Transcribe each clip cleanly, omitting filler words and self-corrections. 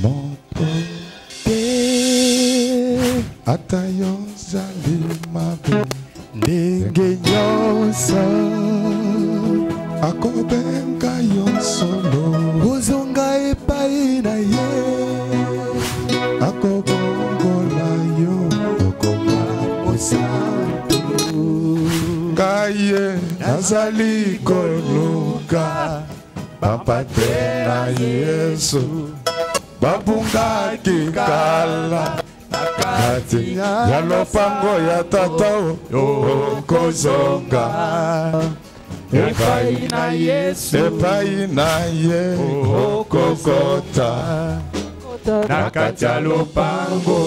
motote atayo zali mabe ndenge nyonso akobenga yo solo ozonga epai na ye akobongola yo okoma mosantu kaye nazali koluka bapate na Yesu babungaki kala kati ya lopango ya tata okozonga epai na Yesu epai na ye okokota na kati ya lopango.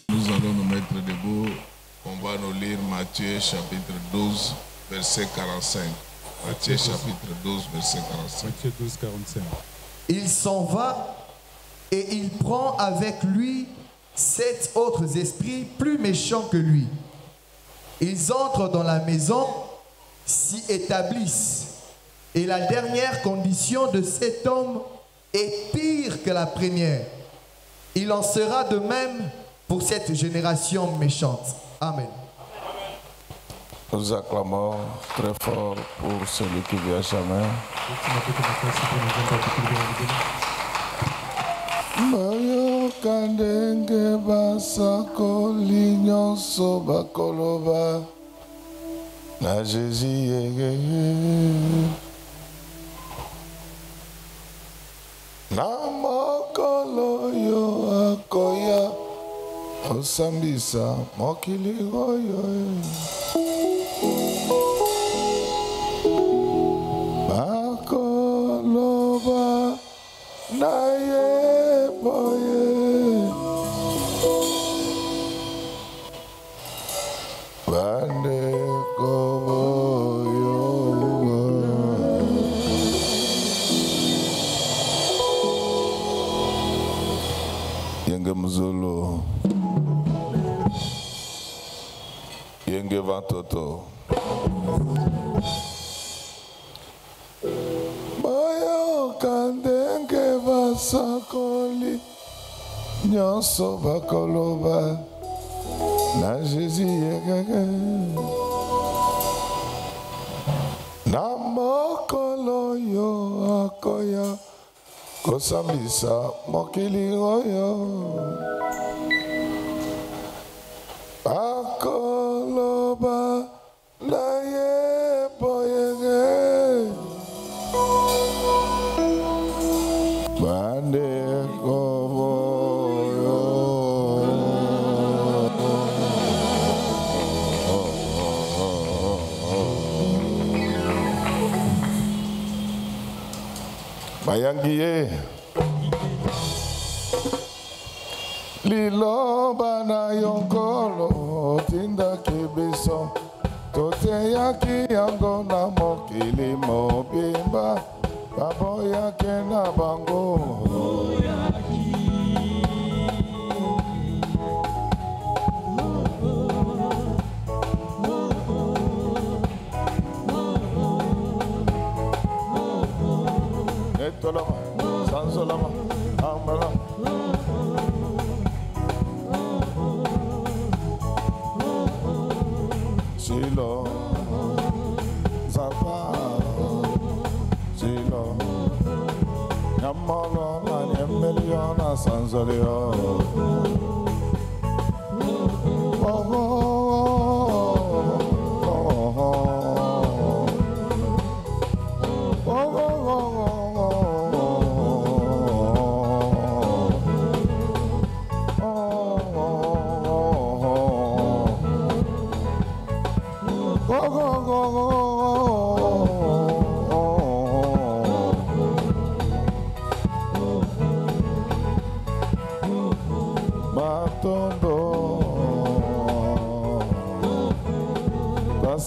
Nous allons nous mettre debout. On va nous lire Matthieu chapitre 12 verset 45. Matthieu chapitre 12 verset 45. Matthieu 12 45. Il s'en va et il prend avec lui 7 autres esprits plus méchants que lui. Ils entrent dans la maison, s'y établissent. Et la dernière condition de cet homme est pire que la première. Il en sera de même pour cette génération méchante. Amen. Nous acclamons très fort pour celui qui vient jamais. Mayo kandenge basako lignon soba koloba na Jésus yege na mokolo yo akoya osambisa mokili oyo bakoloba na ye boye bande koboyo yenge muzulu yenge vantoto boyo kandenge vasakoli nyonso bakoloba na Jésus yegege na mokolo yo akoya kosambisa mokili oyo bakoloba na ye boyege bande koboyo bayangiye liloba na yonkolo tinda kibiso tote yaki yango na mokili mobimba baboya ke na bango etolama sansolama amala Silo Zapa Silo Nyamalo na nyemeliona sansolio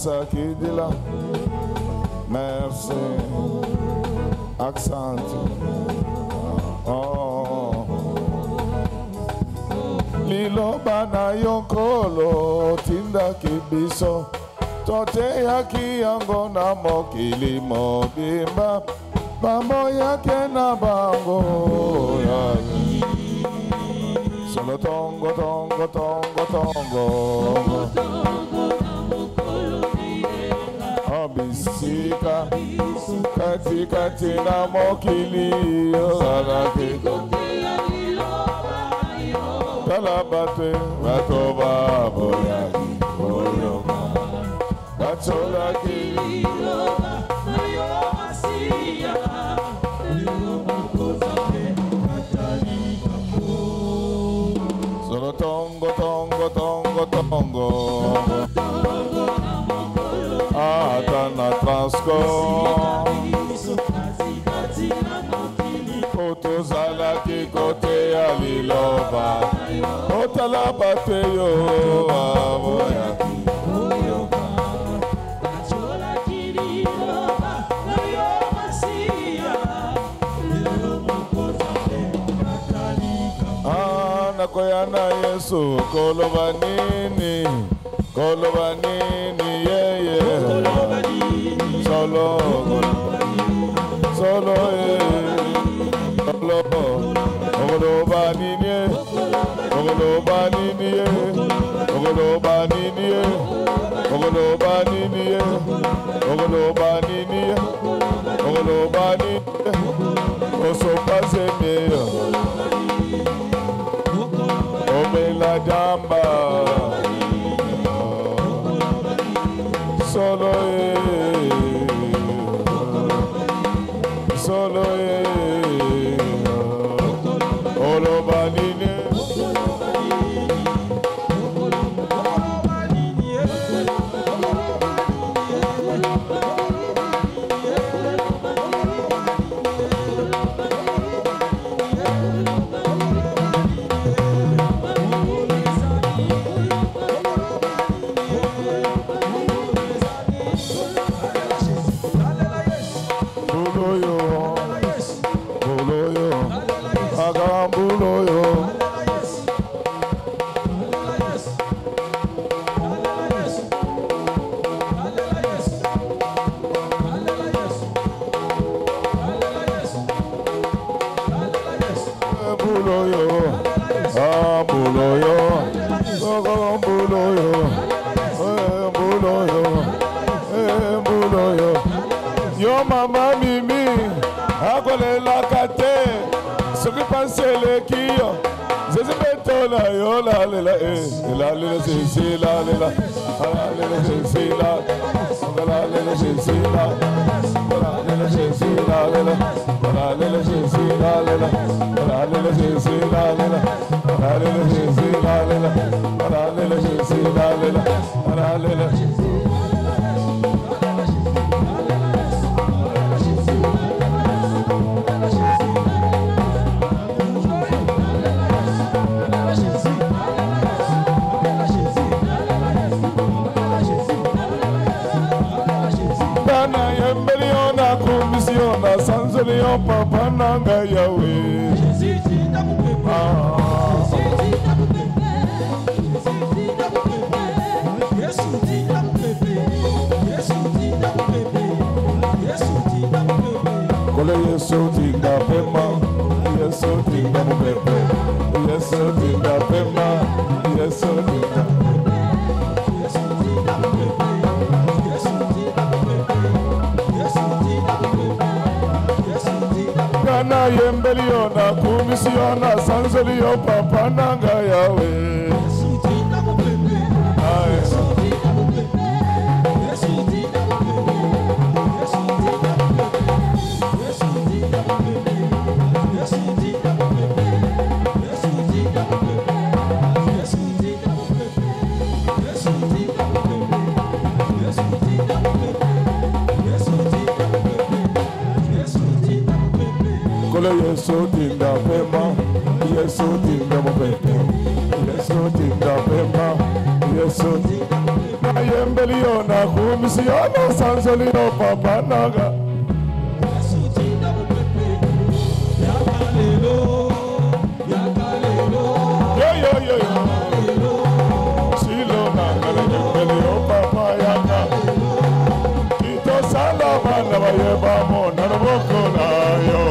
Sakidila, merci, accent, oh, lilo bana yonkolo tinda kibiso, tote yaki yango na mokili mobimba, bambo yake na bango tongo tongo tongo tongo abisika katikati na mokili ozalaki talabate batoba boyaki boyoka batolaki solo tongo tongo tongo tongo atana transco otozalaki kote ya liloba otalabate yo aboyaki nakoyana Yesu kolobanini yeye solo solo ogolobanini ogolobanini ogolobanini ogolobanini ogolobanini ogolobanini osopasemeyo omela jamba solo solo olobanine yo mama mimi akolela kate soki pansele kiyo zezibetola yo lalela lalela sisi lalela lalela sisi lalela sisi lalela sisi lalela lalela sisi lalela lalela sisi lalela lalela sisi lalela lalela sisi lalela lalela Sanzolion papa nanga yawe Kole Yesu tinga pema Yesu tinga mupepe Yesu tinga pema Yesu tinga Kana yembeliona kumisiona sanzeliyo papa nanga yawe Yesu tinga pema, Yesu tinga mupete, Yesu tinga pema, Yesu na yembeliona kumisiona sanzoliyo papa naga. Yesu tinga mupete, yakalelo, yakalelo, yo, silo naga yembeliyo papa yaga. Kito salama na bayeba mo na boko na yo.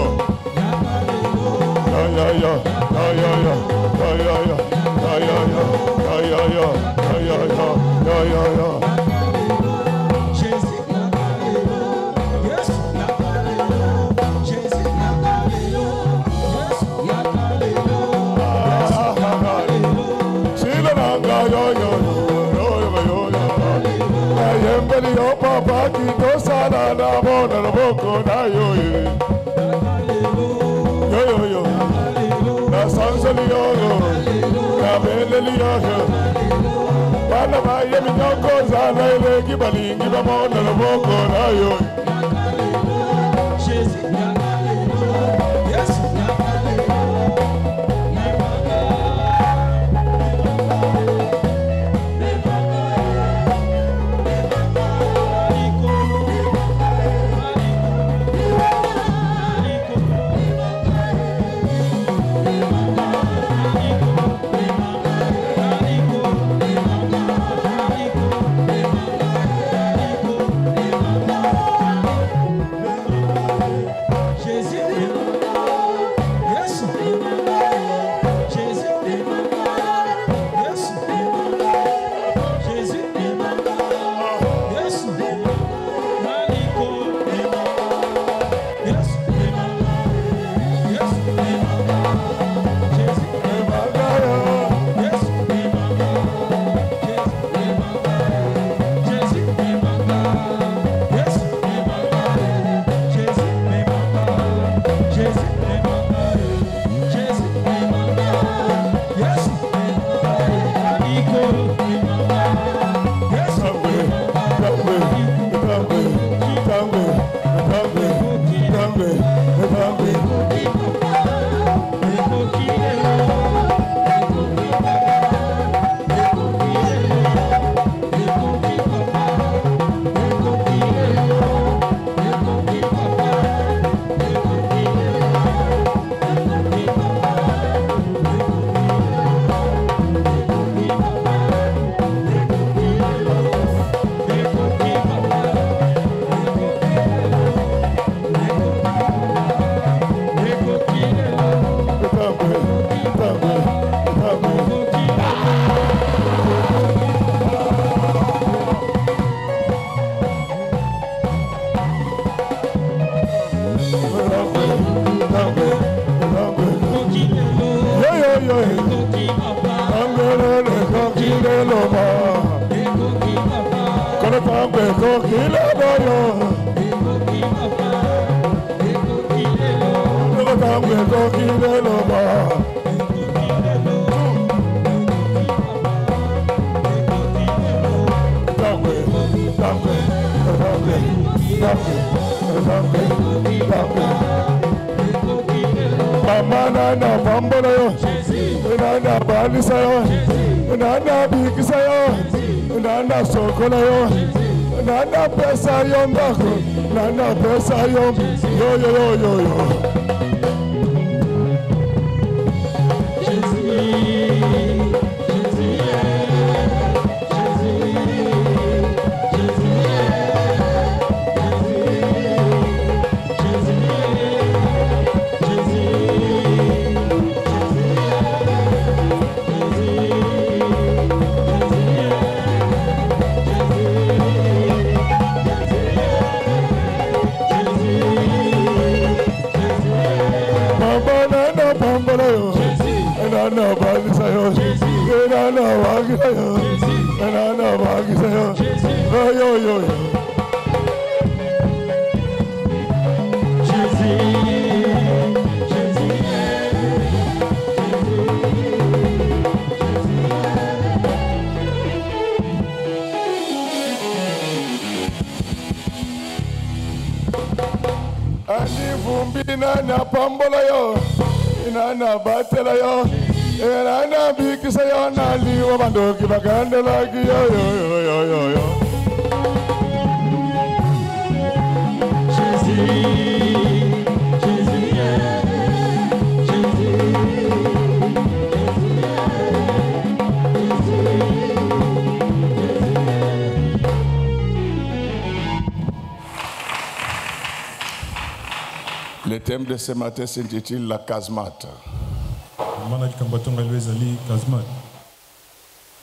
Le thème de ce matin s'intitule la casemate.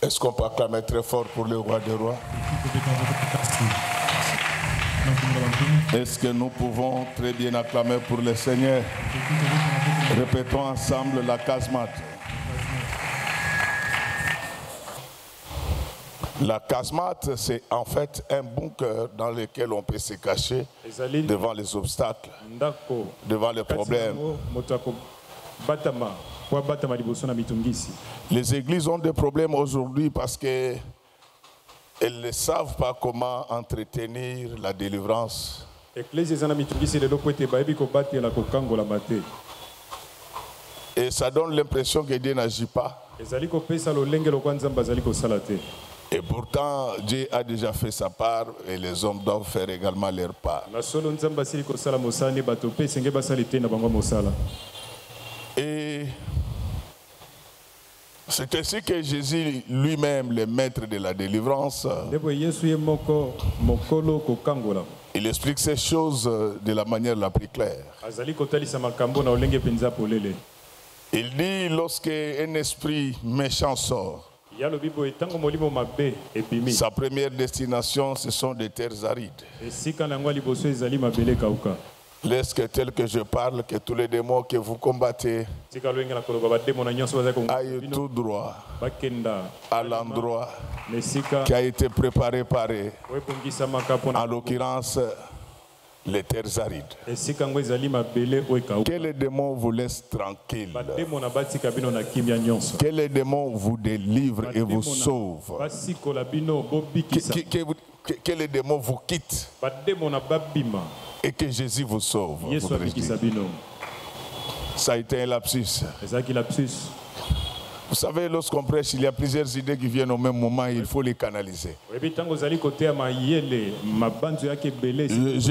Est-ce qu'on peut acclamer très fort pour le roi des rois? Est-ce que nous pouvons très bien acclamer pour le Seigneur? Répétons ensemble la casemate. La casemate, c'est en fait un bunker dans lequel on peut se cacher devant les obstacles, devant les problèmes. Les églises ont des problèmes aujourd'hui parce qu'elles ne savent pas comment entretenir la délivrance. Et ça donne l'impression que Dieu n'agit pas. Et pourtant, Dieu a déjà fait sa part et les hommes doivent faire également leur part. Et c'est ainsi que Jésus lui-même, le maître de la délivrance, il explique ces choses de la manière la plus claire. Il dit, lorsque un esprit méchant sort, sa première destination, ce sont des terres arides. Laisse tel que je parle, que tous les démons que vous combattez aillent tout droit à l'endroit qui a été préparé par eux, en l'occurrence les terres arides. Que les démons vous laissent tranquille. Que les démons vous délivrent et vous sauvent. Que les démons vous quittent. Et que Jésus vous sauve. Ça a été un lapsus. Vous savez, lorsqu'on prêche, il y a plusieurs idées qui viennent au même moment et il faut les canaliser. Je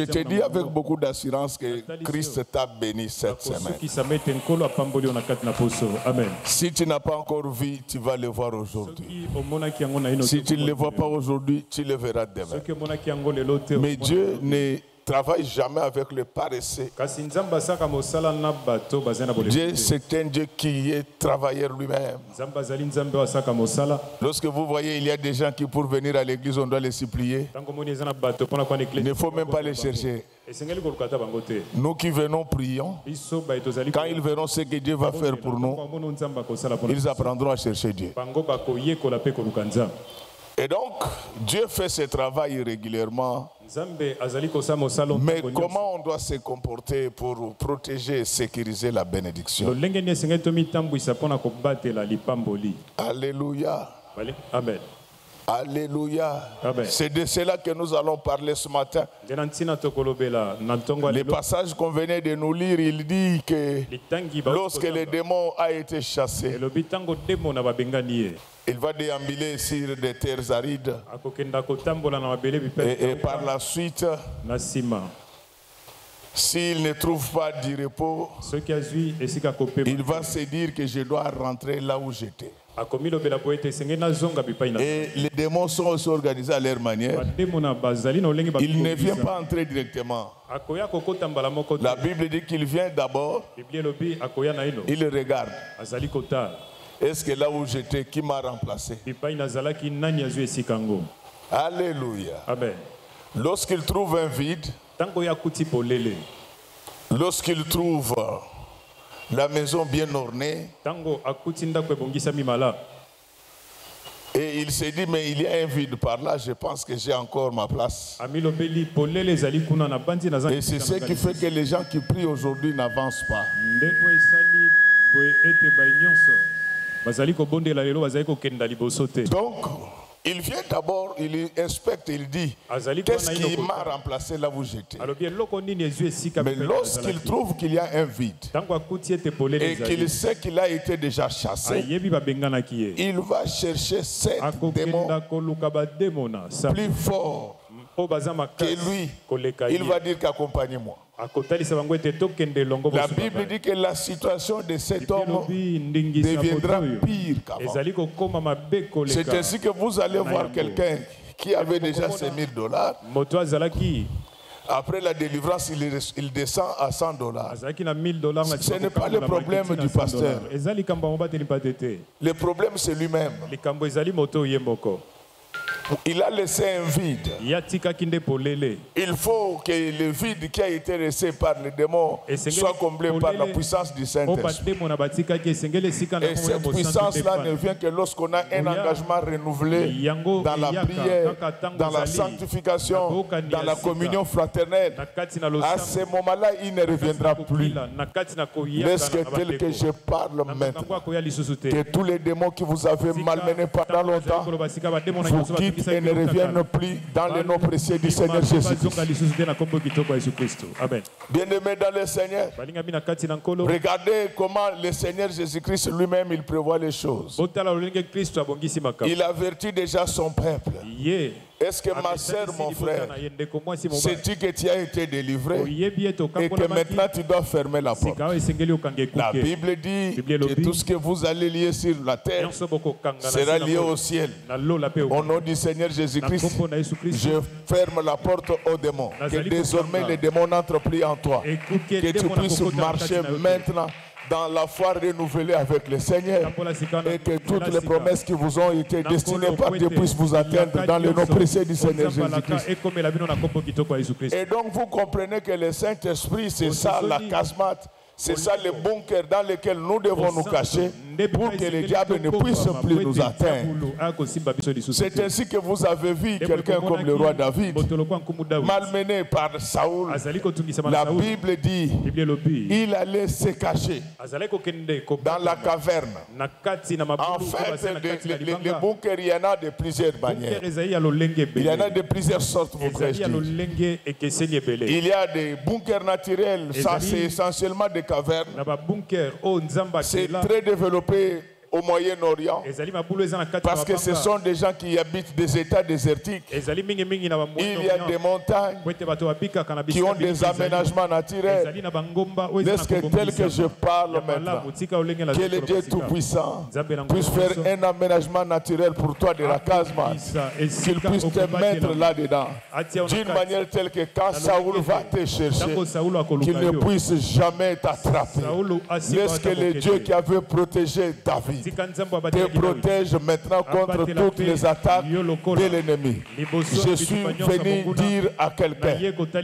te dis avec beaucoup d'assurance que Christ t'a béni cette semaine. Si tu n'as pas encore vu, tu vas le voir aujourd'hui. Si tu ne le vois pas aujourd'hui, tu le verras demain. Mais Dieu ne travaille jamais avec le paresseux. Dieu, c'est un Dieu qui est travailleur lui-même. Lorsque vous voyez, il y a des gens qui pour venir à l'église, on doit les supplier. Il ne faut même pas les chercher. Nous qui venons, prions. Quand ils verront ce que Dieu va faire pour nous, ils apprendront à chercher Dieu. Et donc, Dieu fait ce travail régulièrement. Mais comment on doit se comporter pour protéger et sécuriser la bénédiction? Alléluia. Amen. Alléluia. C'est de cela que nous allons parler ce matin. Le passage qu'on venait de nous lire, il dit que lorsque le démon a été chassé, il va déambuler sur des terres arides. Et par la suite, s'il ne trouve pas du repos, il va se dire que je dois rentrer là où j'étais. Et les démons sont aussi organisés à leur manière. Il ne vient pas entrer directement. La Bible dit qu'il vient d'abord. Il regarde. Est-ce que là où j'étais, qui m'a remplacé? Alléluia. Amen. Lorsqu'il trouve un vide, lorsqu'il trouve la maison bien ornée, et il s'est dit, mais il y a un vide par là, je pense que j'ai encore ma place. Et c'est ce qui fait que les gens qui prient aujourd'hui n'avancent pas. Donc, il vient d'abord, il inspecte, il dit, qu'est-ce qui m'a remplacé là où j'étais? Mais lorsqu'il trouve qu'il y a un vide et qu'il sait qu'il a été déjà chassé, il va chercher 7 démons plus forts que lui. Il va dire qu'accompagnez-moi. La Bible dit que la situation de cet homme deviendra pire qu'avant. C'est ainsi que vous allez voir quelqu'un qui avait déjà ses $1000. Après la délivrance, il descend à $100. Ce n'est pas le problème du pasteur. Le problème, c'est lui-même. Il a laissé un vide. Il faut que le vide qui a été laissé par les démons soit comblé par la puissance du Saint-Esprit. Et cette puissance-là ne vient que lorsqu'on a un engagement renouvelé dans la prière, dans la sanctification, dans la communion fraternelle. À ce moment-là, il ne reviendra plus. Laisse que tel que je parle maintenant, que tous les démons qui vous avez malmenés pendant longtemps vous quittent et ne reviennent plus dans le nom précieux du Seigneur Jésus-Christ. Bien-aimés dans le Seigneur, regardez comment le Seigneur Jésus-Christ lui-même il prévoit les choses. Il avertit déjà son peuple. Est-ce que ma sœur, mon frère, sais-tu que tu as été délivré et que maintenant tu dois fermer la porte? La Bible dit que tout ce que vous allez lier sur la terre sera lié au ciel. Au nom du Seigneur Jésus-Christ, je ferme la porte aux démons. Que désormais les démons n'entrent plus en toi. Que tu puisses marcher maintenant dans la foi renouvelée avec le Seigneur et que toutes les promesses qui vous ont été destinées par Dieu puissent vous atteindre dans le nom précieux du Seigneur Jésus-Christ. Et donc vous comprenez que le Saint-Esprit, c'est ça la casemate, c'est ça le bunker dans lequel nous devons nous cacher pour que le diable ne puisse plus nous atteindre. C'est ainsi que vous avez vu quelqu'un comme le roi David, malmené par Saoul. La Bible dit il allait se cacher dans la caverne. En fait, les bunkers, il y en a de plusieurs manières. Il y en a de plusieurs sortes, voudrais-je dire. Il y a des bunkers naturels, ça c'est essentiellement des cavernes. C'est très développé au Moyen-Orient parce que ce sont des gens qui habitent des états désertiques. Il y a des montagnes qui ont des aménagements naturels. Est-ce que tel que je parle maintenant, que le Dieu Tout-Puissant puisse faire un aménagement naturel pour toi de la casemate, qu'il puisse te mettre là-dedans d'une manière telle que quand Saoul va te chercher, qu'il ne puisse jamais t'attraper. Laisse que le Dieu qui avait protégé David te protège maintenant contre toutes les attaques de l'ennemi. Je suis venu dire à quelqu'un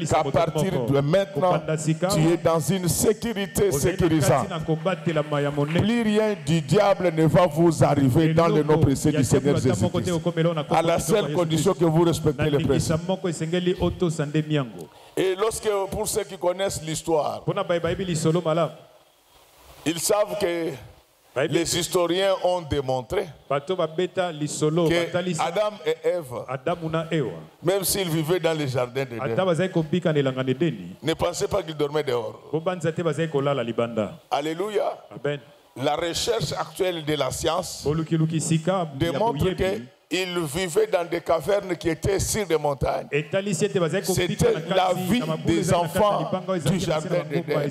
qu'à partir de maintenant, tu es dans une sécurité sécurisante. Plus rien du diable ne va vous arriver dans le nom précieux du Seigneur Jésus-Christ. À la seule condition que vous respectez les principes. Et lorsque, pour ceux qui connaissent l'histoire, ils savent que les historiens ont démontré que Adam et Ève, même s'ils vivaient dans les jardins d'Éden, ne pensaient pas qu'ils dormaient dehors. Alléluia. La recherche actuelle de la science démontre que ils vivaient dans des cavernes qui étaient sur des montagnes. C'était la vie des enfants du jardin d'Éden.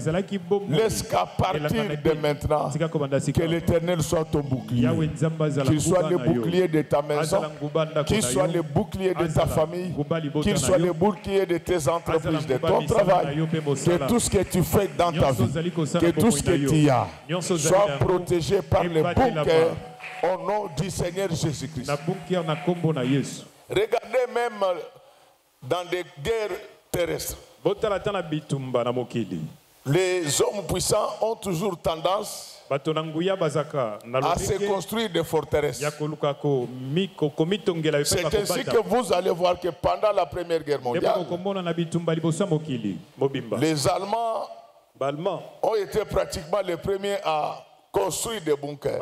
Laisse qu'à partir de maintenant, que l'Éternel soit ton bouclier. Qu'il soit le bouclier de ta maison, qu'il soit le bouclier de ta famille, qu'il soit le bouclier de tes entreprises, de ton travail. Que tout ce que tu fais dans ta vie, que tout ce que tu as, soit protégé par le bunker. Au nom du Seigneur Jésus-Christ. Regardez même dans des guerres terrestres. Les hommes puissants ont toujours tendance à se construire des forteresses. C'est ainsi que vous allez voir que pendant la Première Guerre mondiale, les Allemands ont été pratiquement les premiers à construire des bunkers.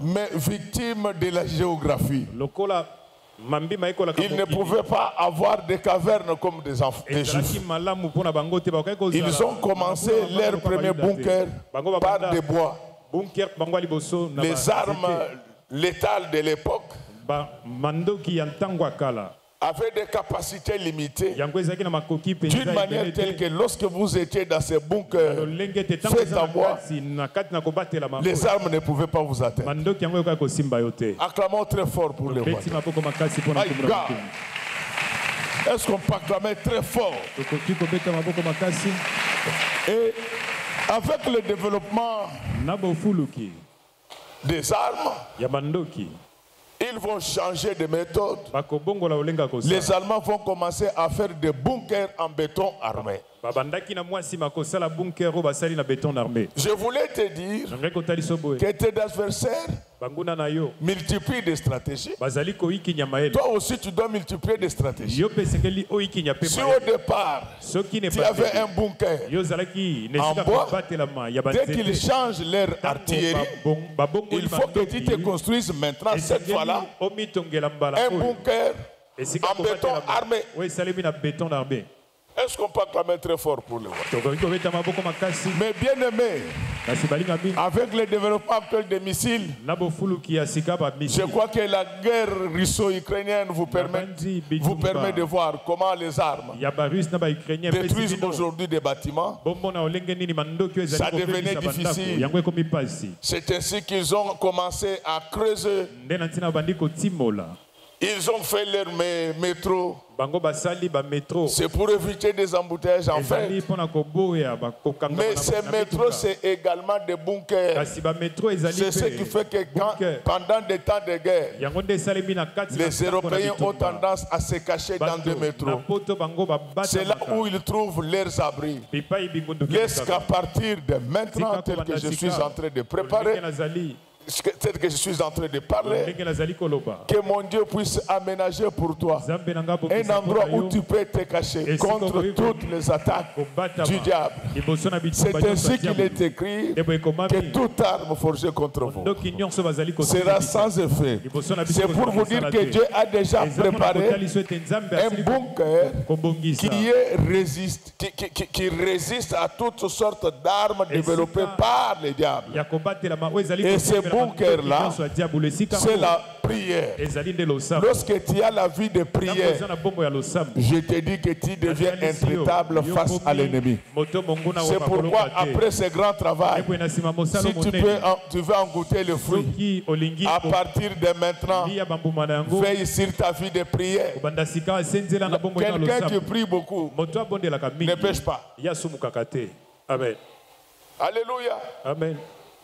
Mais victimes de la géographie, ils ne pouvaient pas avoir des cavernes comme des juifs. Ils ont commencé leur premier bunker par des bois. Les armes létales de l'époque avaient des capacités limitées, d'une manière telle que lorsque vous étiez dans ces bunkers faits en bois, les armes ne pouvaient pas vous atteindre. Acclamons très fort pour le roi. Est-ce qu'on peut acclamer très fort? Et avec le développement des armes, ils vont changer de méthode. Les Allemands vont commencer à faire des bunkers en béton armé. Je voulais te dire que tes adversaires multiplient des stratégies. Toi aussi, tu dois multiplier des stratégies. Si au départ, tu avais un bunker en bois, dès qu'ils changent leur artillerie, il faut que tu te construises maintenant, cette fois-là, un bunker en béton armé. Est-ce qu'on peut acclamer très fort pour le voir? Mais bien aimé, avec le développement actuel des missiles, je crois que la guerre russo-ukrainienne vous permet de voir comment les armes détruisent aujourd'hui des bâtiments. Ça devenait difficile. C'est ainsi qu'ils ont commencé à creuser. Ils ont fait leur métro. C'est pour éviter des embouteillages en fait. Mais ces métros, c'est également des bunkers. C'est ce qui fait que pendant des temps de guerre, les Européens ont tendance à se cacher dans des métros. C'est là où ils trouvent leurs abris. Laisse qu'à partir de maintenant, tel que je suis en train de préparer, tel que je suis en train de parler, que mon Dieu puisse aménager pour toi un endroit où tu peux te cacher contre toutes les attaques du diable. C'est ainsi qu'il est écrit que toute arme forgée contre vous sera sans effet. C'est pour vous dire que Dieu a déjà préparé un bunker qui résiste à toutes sortes d'armes développées par les diables. Et ces bunker-là, c'est la prière. Lorsque tu as la vie de prière, je te dis que tu deviens intraitable face à l'ennemi. C'est pourquoi, après ce grand travail, si tu veux en goûter le fruit, à partir de maintenant, veille sur ta vie de prière. Quelqu'un qui prie beaucoup ne pêche pas. Amen. Alléluia. Amen.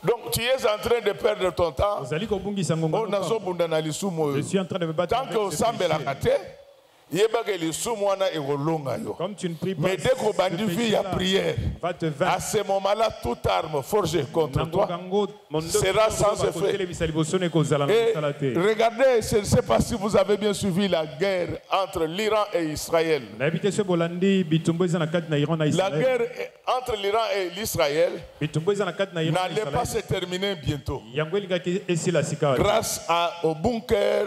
Donc tu es en train de perdre ton temps. Je suis en train de me battre. Tant que au sambela kate, comme tu ne pries pas, mais dès qu'on bandit la prière, à ce moment-là, toute arme forgée contre toi sera sans effet. Et regardez, je ne sais pas si vous avez bien suivi la guerre entre l'Iran et Israël. La guerre entre l'Iran et l'Israël n'allait pas se terminer bientôt grâce au bunker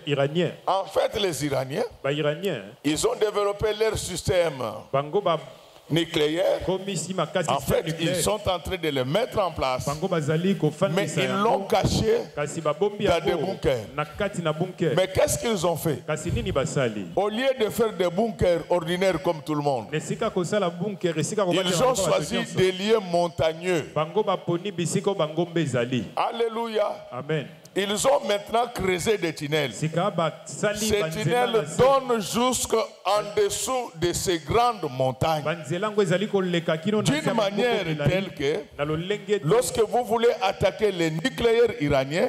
iranien. En fait, les Iraniens, ils ont développé leur système nucléaire. En fait, ils sont en train de le mettre en place, mais ils l'ont caché dans des bunkers. Mais qu'est-ce qu'ils ont fait? Au lieu de faire des bunkers ordinaires comme tout le monde, ils ont choisi des lieux montagneux. Alléluia. Amen. Ils ont maintenant creusé des tunnels. Ces tunnels donnent jusqu'en dessous de ces grandes montagnes. D'une manière telle que lorsque vous voulez attaquer les nucléaires iraniens,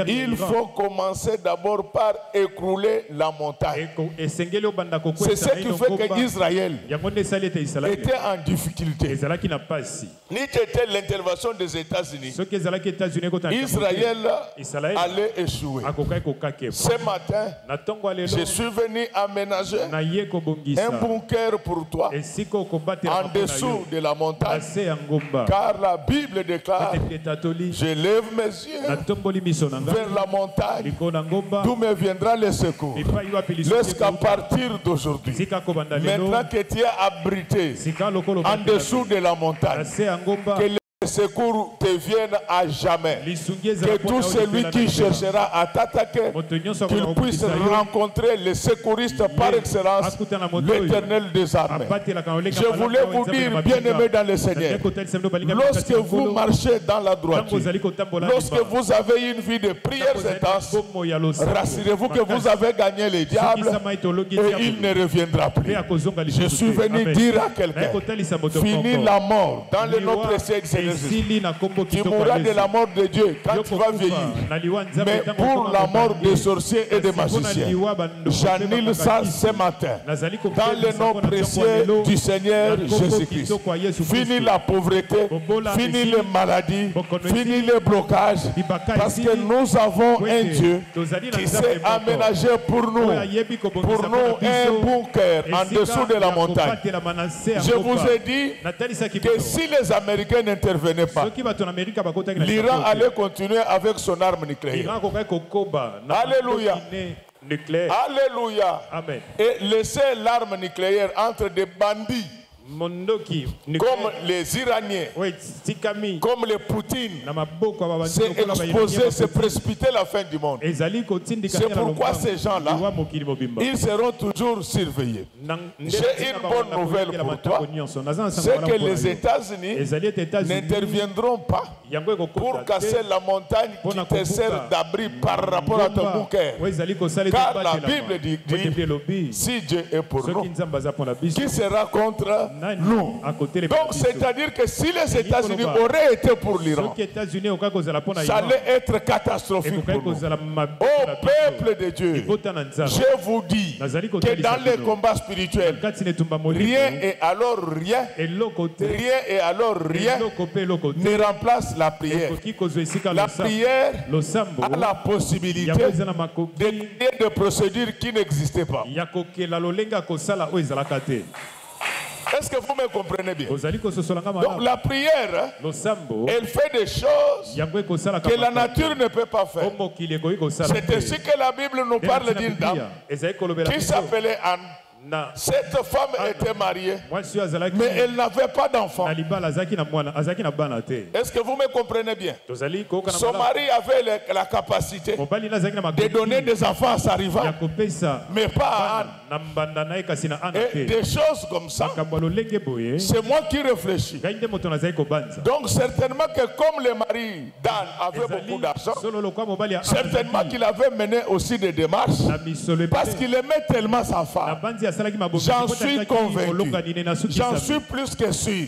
il faut commencer d'abord par écrouler la montagne. C'est ce qui fait que Israël était en difficulté. Ni c'était l'intervention des États-Unis, Israël allait échouer. Ce matin, je suis venu aménager un bunker pour toi en dessous de la montagne, car la Bible déclare: je lève mes yeux vers la montagne, d'où me viendra le secours. Lorsqu'à partir d'aujourd'hui, maintenant que tu es abrité en dessous de la montagne, que tes secours te viennent à jamais. Que tout celui qui cherchera à t'attaquer, qu'il puisse rencontrer les secouristes par excellence, l'Éternel des armées. Je voulais vous dire, bien-aimés dans le Seigneur, lorsque vous marchez dans la droiture, lorsque vous avez une vie de prières intenses, rassurez-vous que vous avez gagné les diables et il ne reviendra plus. Je suis venu dire à quelqu'un, finis la mort dans le nom précieux de Seigneur Jésus. Tu mourras de la mort de Dieu quand tu vas vieillir. Mais pour la mort des sorciers et des magiciens, j'annule ça ce matin. Dans le nom précieux du Seigneur Jésus-Christ. Finis la pauvreté, finis les maladies, finis les blocages. Parce que nous avons un Dieu qui s'est aménagé pour nous un bunker en dessous de la montagne. Je vous ai dit que si les Américains n'intervenaient pas, l'Iran allait continuer avec son arme nucléaire. Alléluia. Alléluia. Amen. Et laisser l'arme nucléaire entre des bandits comme les Iraniens, comme les Poutines, c'est exposer, c'est précipiter la fin du monde. C'est pourquoi ces gens-là, ils seront toujours surveillés. J'ai une bonne nouvelle pour toi, c'est que les États-Unis n'interviendront pas pour casser la montagne qui te sert d'abri par rapport à ton bunker. Car la Bible dit, si Dieu est pour nous, qui sera contre nous? Donc c'est-à-dire que si les États-Unis auraient été pour l'Iran, ça allait être catastrophique pour nous. Ô peuple de Dieu, je vous dis que dans les combats spirituels, rien et alors rien, rien et alors rien ne remplace la prière. La prière a la possibilité de créer des procédures qui n'existaient pas. Est-ce que vous me comprenez bien? Donc la prière, elle fait des choses que la nature ne peut pas faire. C'est ainsi que la Bible nous parle d'une dame qui s'appelait Anne. Cette femme était mariée, mais elle n'avait pas d'enfant. Est-ce que vous me comprenez bien? Son mari avait la capacité de donner des enfants à sa rivale, mais pas à Anne. Et des choses comme ça, c'est moi qui réfléchis. Donc certainement que comme le mari d'Anne avait beaucoup d'argent, certainement qu'il avait mené aussi des démarches, parce qu'il aimait tellement sa femme. J'en suis convaincu, j'en suis plus que sûr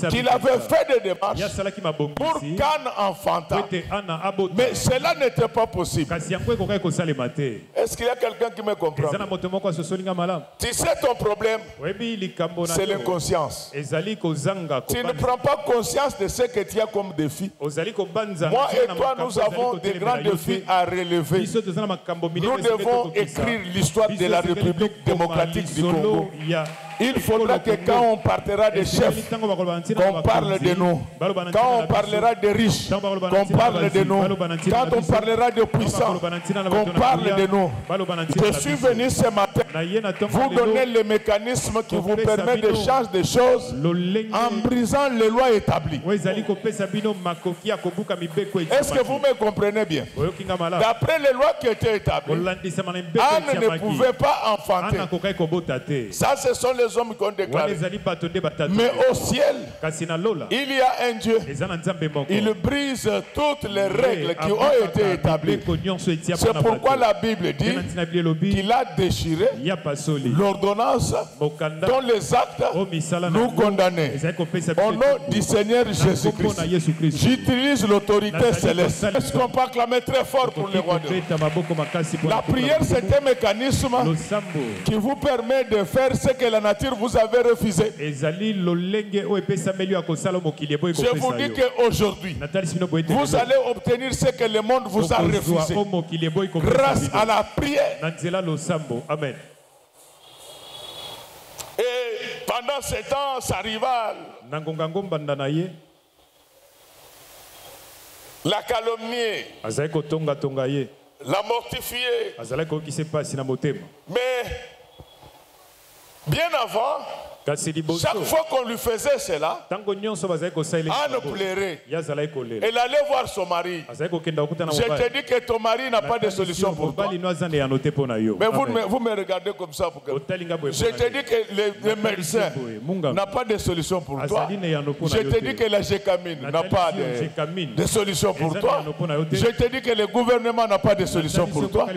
qu'il avait fait des démarches pour qu'Anne enfantât. Mais cela n'était pas possible. Est-ce qu'il y a quelqu'un qui me comprend? Tu sais ton problème, c'est l'inconscience. Tu ne prends pas conscience de ce que tu as comme défi. Moi et toi, nous avons des grands défis à relever. Nous devons écrire l'histoire de la République démocratique du Congo. Il faudra que quand on partira des chefs, qu'on parle de nous. Quand on parlera des riches, qu'on parle de nous. Quand on parlera des puissants, qu'on parle de nous. Je suis venu ce matin vous donner les mécanismes qui vous permettent de changer des choses en brisant les lois établies. Est-ce que vous me comprenez bien? D'après les lois qui étaient établies, Anne ne pouvait pas enfanter. Ça, ce sont les hommes qui ont déclaré. Mais au ciel, il y a un Dieu. Il brise toutes les règles qui ont été établies. C'est pourquoi la Bible dit qu'il a déchiré l'ordonnance dont les actes nous condamnaient. Au nom du Seigneur Jésus-Christ, j'utilise l'autorité céleste. Est-ce qu'on peut acclamer très fort pour les rois de Dieu? La prière, c'est un mécanisme qui vous permet de faire ce que la nature vous avait refusé. Je vous dis qu'aujourd'hui, vous allez obtenir ce que le monde vous a refusé grâce à la prière. Amen. Et pendant ce temps, sa rivale l'a calomnié, l'a mortifié. Mais bien avant, Chaque fois qu'on lui faisait cela, Anne pleurait. Elle allait voir son mari. Je te dis que ton mari n'a pas de solution pour toi. Mais vous me regardez comme ça. Je te dis que le médecin n'a pas de solution pour toi. Je te dis que la Gécamine n'a pas de solution pour toi. Je te dis que le gouvernement n'a pas de solution pour toi.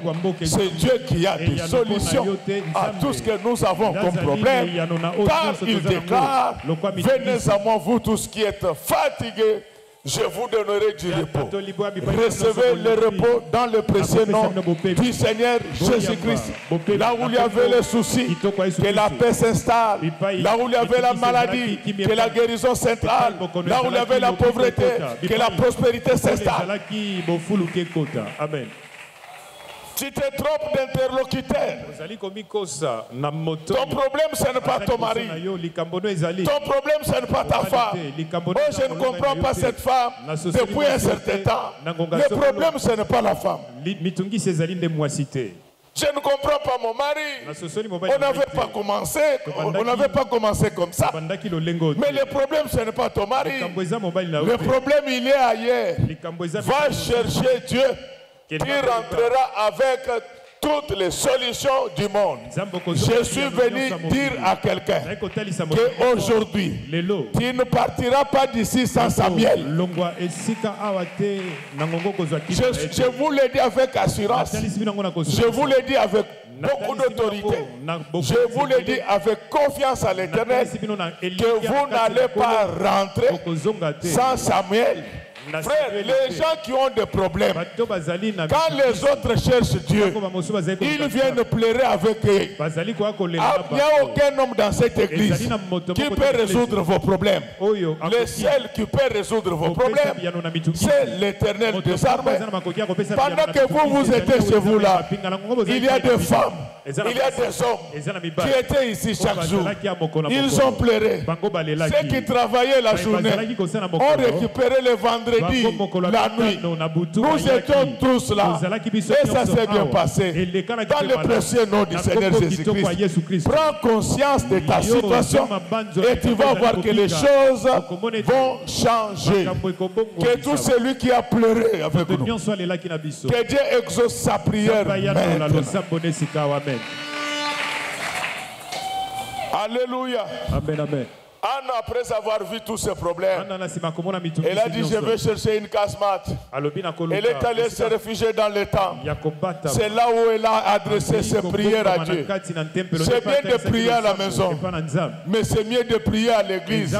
C'est Dieu qui a des solutions à tout ce que nous avons comme problème. Car il déclare, venez à moi vous tous qui êtes fatigués, je vous donnerai du repos. Recevez le repos dans le précieux nom du Seigneur Jésus-Christ. Là où il y avait les soucis, que la paix s'installe. Là où il y avait la maladie, que la guérison s'installe. Là où il y avait la pauvreté, que la prospérité s'installe. Amen. Tu te trompes d'interlocuteur. Ton problème, ce n'est pas ton mari. Ton problème, ce n'est pas ta femme. Oh, je ne comprends pas cette femme depuis un certain temps. Le problème, ce n'est pas la femme. Je ne comprends pas mon mari. On n'avait pas commencé comme ça. Mais le problème, ce n'est pas ton mari. Le problème, il est ailleurs. Va chercher Dieu. Qui rentrera avec toutes les solutions du monde. Je suis venu dire à quelqu'un qu'aujourd'hui, tu ne partiras pas d'ici sans Samuel. Je vous le dis avec assurance. Je vous le dis avec beaucoup d'autorité. Je vous le dis avec confiance à l'Éternel que vous n'allez pas rentrer sans Samuel. Frère, les gens qui ont des problèmes, quand les autres cherchent Dieu, ils viennent pleurer avec eux. Il n'y a aucun homme dans cette église qui peut résoudre vos problèmes. Le seul qui peut résoudre vos problèmes, c'est l'Éternel des armées. Pendant que vous étiez chez vous là, il y a des femmes, il y a des hommes qui étaient ici chaque jour. Ils ont pleuré. Ceux qui travaillaient la journée ont récupéré le vendredi. La nuit, nous étions tous là et ça s'est bien passé dans le précieux nom du Seigneur Jésus-Christ. Prends conscience de ta situation et tu vas voir que les choses vont changer. Que tout celui qui a pleuré avec nous, que Dieu exauce sa prière maintenant. Alléluia. Amen, amen. Anne, après avoir vu tous ces problèmes, elle a dit, je vais chercher une casemate. Elle est allée se réfugier dans le temple. C'est là où elle a adressé ses prières à Dieu. C'est bien de prier à la maison, mais c'est mieux de prier à l'église.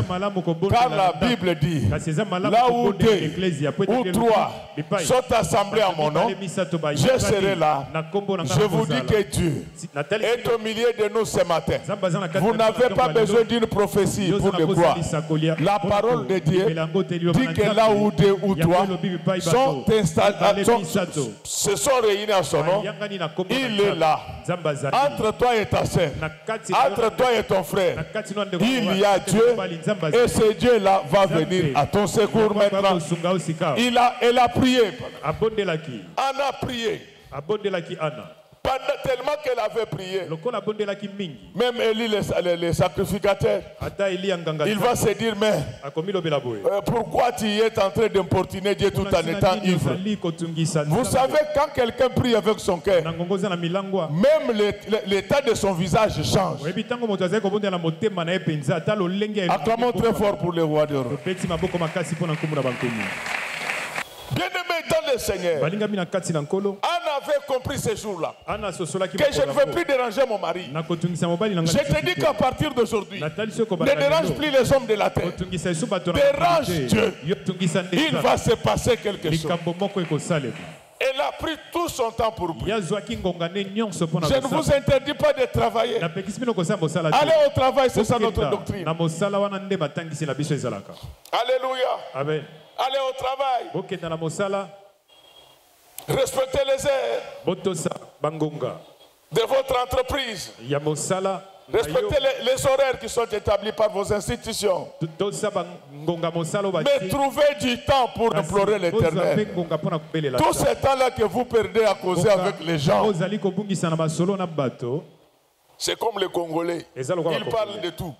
Car la Bible dit, là où deux ou trois sont assemblés à mon nom, je serai là. Je vous dis que Dieu est au milieu de nous ce matin. Vous n'avez pas besoin d'une prophétie pour le croire. La parole de Dieu dit que là où deux ou trois sont installés, se sont réunis à son nom, il est là. Entre toi et ta sœur, entre toi et ton frère, il y a Dieu et ce Dieu-là va venir à ton secours maintenant. Elle a prié. Anna a prié. Tellement qu'elle avait prié, même Élie, le sacrificateur, il va se dire, mais pourquoi tu es en train d'importuner Dieu tout en étant ivre? Vous savez, quand quelqu'un prie avec son cœur, même l'état de son visage change. Acclamons très fort pour le roi de Rome. Bien-aimé dans le Seigneur, Anne avait compris ce jour-là que je ne veux plus déranger mon mari. Je te dis qu'à partir d'aujourd'hui, ne dérange plus les hommes de la terre. Dérange Dieu. Il va se passer quelque chose. Elle a pris tout son temps pour prier. Je ne vous interdis pas de travailler. Allez au travail, c'est ça notre doctrine. Alléluia. Amen. Allez au travail. Respectez les heures de votre entreprise. Respectez les horaires qui sont établis par vos institutions. Mais trouvez du temps pour implorer l'Éternel. Tout ce temps-là que vous perdez à causer avec les gens, C'est comme les Congolais. Ils parlent de tout.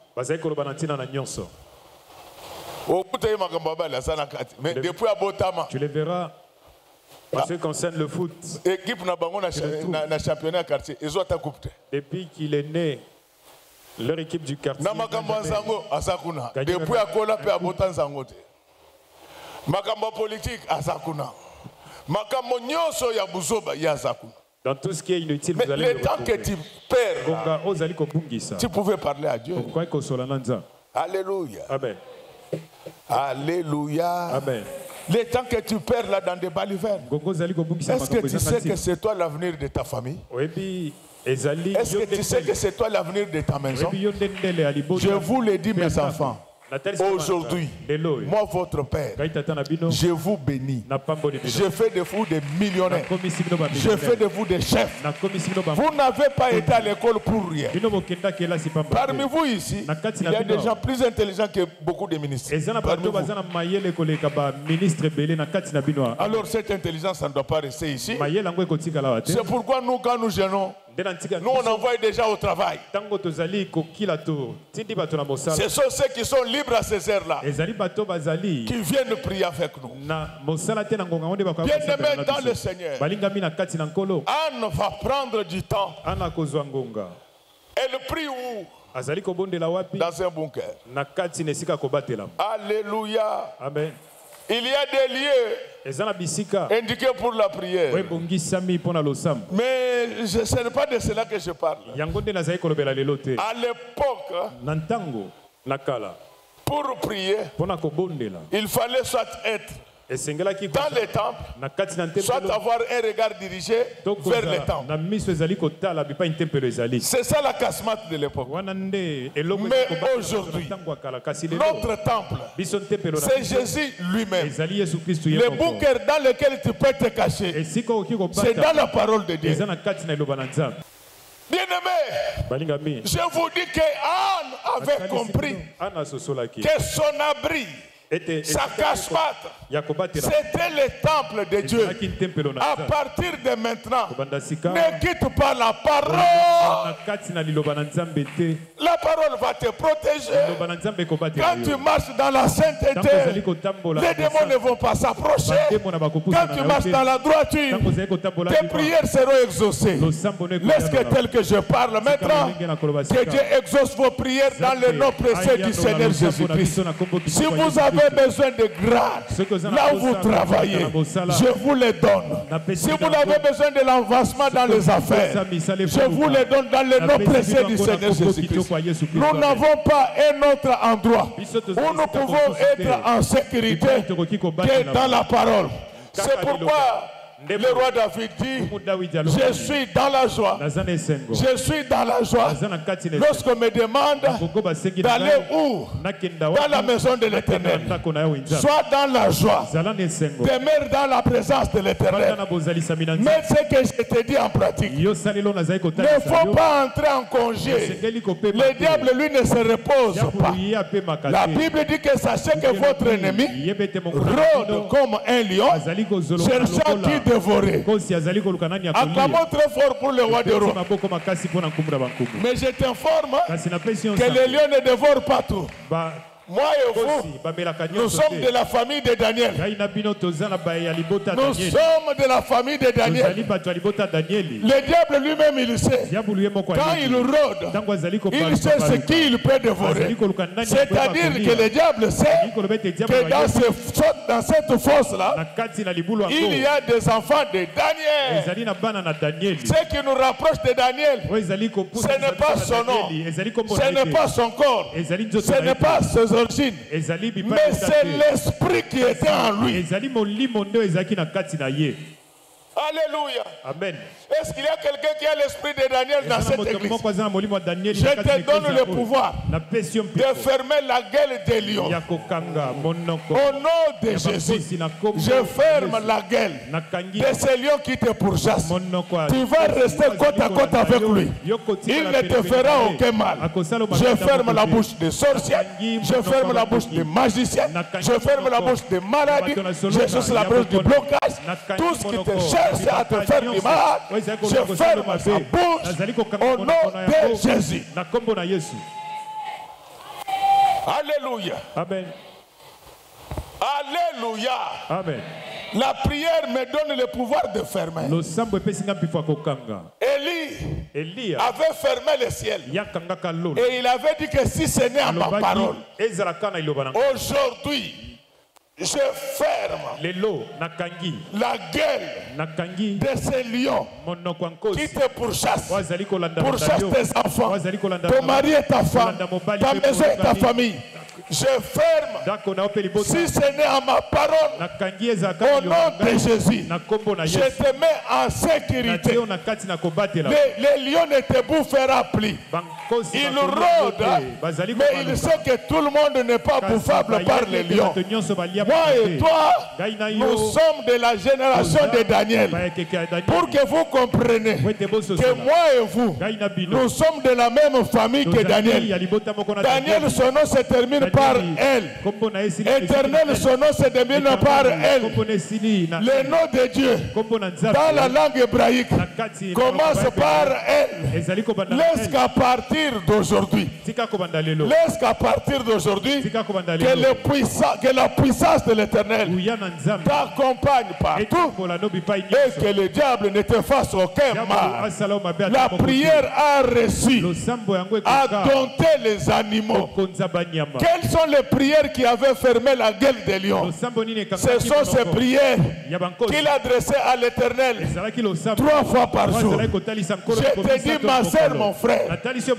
Mais depuis Abotama, tu les verras. En ce qui concerne le foot, l'équipe n'a pas championnat quartier. Depuis qu'il est né, leur équipe du quartier. Depuis Akola pe Abotan Zangote. Makamba politique Azakuna. Makambo nyonso ya buzoba ya Azakuna. Dans tout ce qui est inutile, vous allez le temps que tu perds, tu pouvais parler à Dieu. Alléluia. Amen. Alléluia. Amen. Le temps que tu perds là dans des balivernes, est-ce que tu sais que c'est toi l'avenir de ta famille? Est-ce que tu sais que c'est toi l'avenir de ta maison? Je vous le dis, mes enfants. Aujourd'hui, moi, votre Père, je vous bénis. Je fais de vous des millionnaires. Je fais de vous des chefs. Vous n'avez pas été à l'école pour rien. Parmi vous ici, il y a des gens plus intelligents que beaucoup de ministres. Alors cette intelligence, ça ne doit pas rester ici. C'est pourquoi nous, quand nous gênons, nous on envoie déjà au travail. Ce sont ceux qui sont libres à ces heures-là qui viennent prier avec nous. Bien-aimés dans le Seigneur, Anne va prendre du temps. Elle prie où? Dans un bunker. Alléluia. Amen. Il y a des lieux indiqués pour la prière. Mais ce n'est pas de cela que je parle. À l'époque, pour prier, il fallait soit être dans les temples, soit avoir un regard dirigé vers les temples. C'est ça la casse-mate de l'époque. Mais aujourd'hui, notre temple, c'est Jésus lui-même. Le bunker dans lequel tu peux te cacher, c'est dans la parole de Dieu. Bien-aimé, je vous dis que Anne avait compris que son abri, sa cache-patte, c'était le temple de Dieu. À partir de maintenant, ne quitte pas la parole. La parole va te protéger. Quand tu marches dans la sainteté, les démons ne vont pas s'approcher. Quand tu marches dans la droiture, tes prières seront exaucées. Laisse que tel que je parle maintenant, que Dieu exauce vos prières dans le nom précieux du Seigneur Jésus-Christ. Si vous avez besoin de grâce, là où vous travaillez, je vous les donne. Si vous avez besoin de l'avancement dans les affaires, je vous les donne dans le nom précieux du Seigneur Jésus-Christ. Nous n'avons pas un autre endroit où nous pouvons être en sécurité que dans la parole. C'est pourquoi le roi David dit, je suis dans la joie. Je suis dans la joie. Lorsqu'on me demande d'aller où? Dans la maison de l'Éternel. Sois dans la joie. Demeure dans la présence de l'Éternel. Mais ce que je te dis en pratique, il ne faut pas entrer en congé. Le diable, lui, ne se repose pas. La Bible dit que sachez que votre ennemi rôde comme un lion, cherchant qui dévorer. Acclamons très fort pour le roi de Rome. Mais je t'informe que les lions ne dévorent pas tout. Moi et vous, nous sommes de la famille de Daniel. Nous sommes de la famille de Daniel. Le diable lui-même, il sait. Quand il rôde, il sait ce qu'il peut dévorer. C'est-à-dire que le diable sait que dans cette fosse-là, il y a des enfants de Daniel. Ce qui nous rapproche de Daniel, ce n'est pas son nom, ce n'est pas son corps, ce n'est pas ses origines, mais c'est l'esprit qui était en lui. Alléluia. Amen. Est-ce qu'il y a quelqu'un qui a l'esprit de Daniel dans cette église? Je te donne le pouvoir de fermer la gueule des lions. Au nom de Jésus, je ferme la gueule de ces lions qui te pourchassent. Tu vas rester côte à côte avec lui. Il ne te fera aucun mal. Je ferme la bouche des sorciers. Je ferme la bouche des magiciens. Je ferme la bouche des maladies. Je ferme la bouche du blocage. Tout ce qui te cherche cherche à te faire du mal, je ferme sa bouche au nom de Jésus. Alléluia. Amen. Alléluia. Amen. La prière me donne le pouvoir de fermer. Élie avait fermé le ciel. Et il avait dit que si ce n'est à ma parole, aujourd'hui, je ferme la gueule de ces lions qui te pourchassent. Pourchasse tes enfants, ton mari et ta femme, ta maison et ta famille. Je ferme. Si ce n'est à ma parole, au nom de Jésus, je te mets en sécurité. Les lions ne te bouffera plus. Il rôde, mais il sait que tout le monde n'est pas bouffable par les lions. Moi et toi, nous sommes de la génération de Daniel. Pour que vous compreniez que moi et vous, nous sommes de la même famille que Daniel. Daniel, son nom se termine par elle. Éternel, son nom se termine par elle. Le nom de Dieu, dans la langue hébraïque, commence par elle. Laisse qu'à partir d'aujourd'hui, que la puissance de l'Éternel t'accompagne partout et que le diable ne te fasse aucun mal. La prière a reçu à dompter les animaux. Quelles sont les prières qui avaient fermé la gueule des lions? Ce sont ces prières qu'il adressait à l'Éternel 3 fois par jour. Je te dis, ma sœur, mon frère,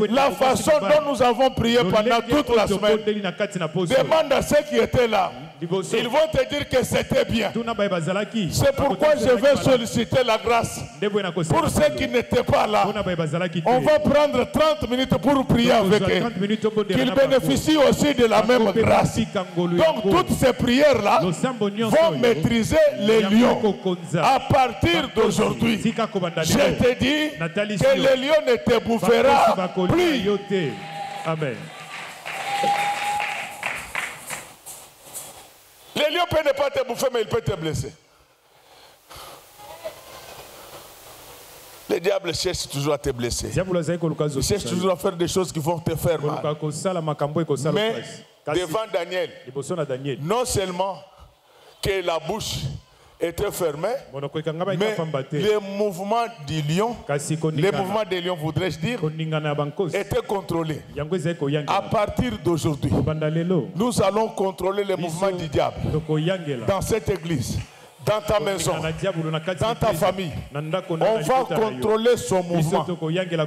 la façon dont nous avons prié pendant toute la semaine, demande à ceux qui étaient là. Ils vont te dire que c'était bien. C'est pourquoi je vais solliciter la grâce. Pour ceux qui n'étaient pas là, on va prendre 30 minutes pour prier avec eux. Qu'ils bénéficient aussi de la même grâce. Donc toutes ces prières-là vont maîtriser les lions. À partir d'aujourd'hui, je te dis que les lions ne te bouffera plus. Amen. Les lions peuvent ne pas te bouffer, mais ils peuvent te blesser. Le diable cherche toujours à te blesser. Il cherche toujours à faire des choses qui vont te faire mal. Mais devant Daniel, non seulement que la bouche était fermée, mais les mouvements du lion, les mouvements des lions, voudrais-je dire, étaient contrôlés. À partir d'aujourd'hui, nous allons contrôler les mouvements du diable dans cette église, dans ta maison, dans ta famille. On va contrôler son mouvement.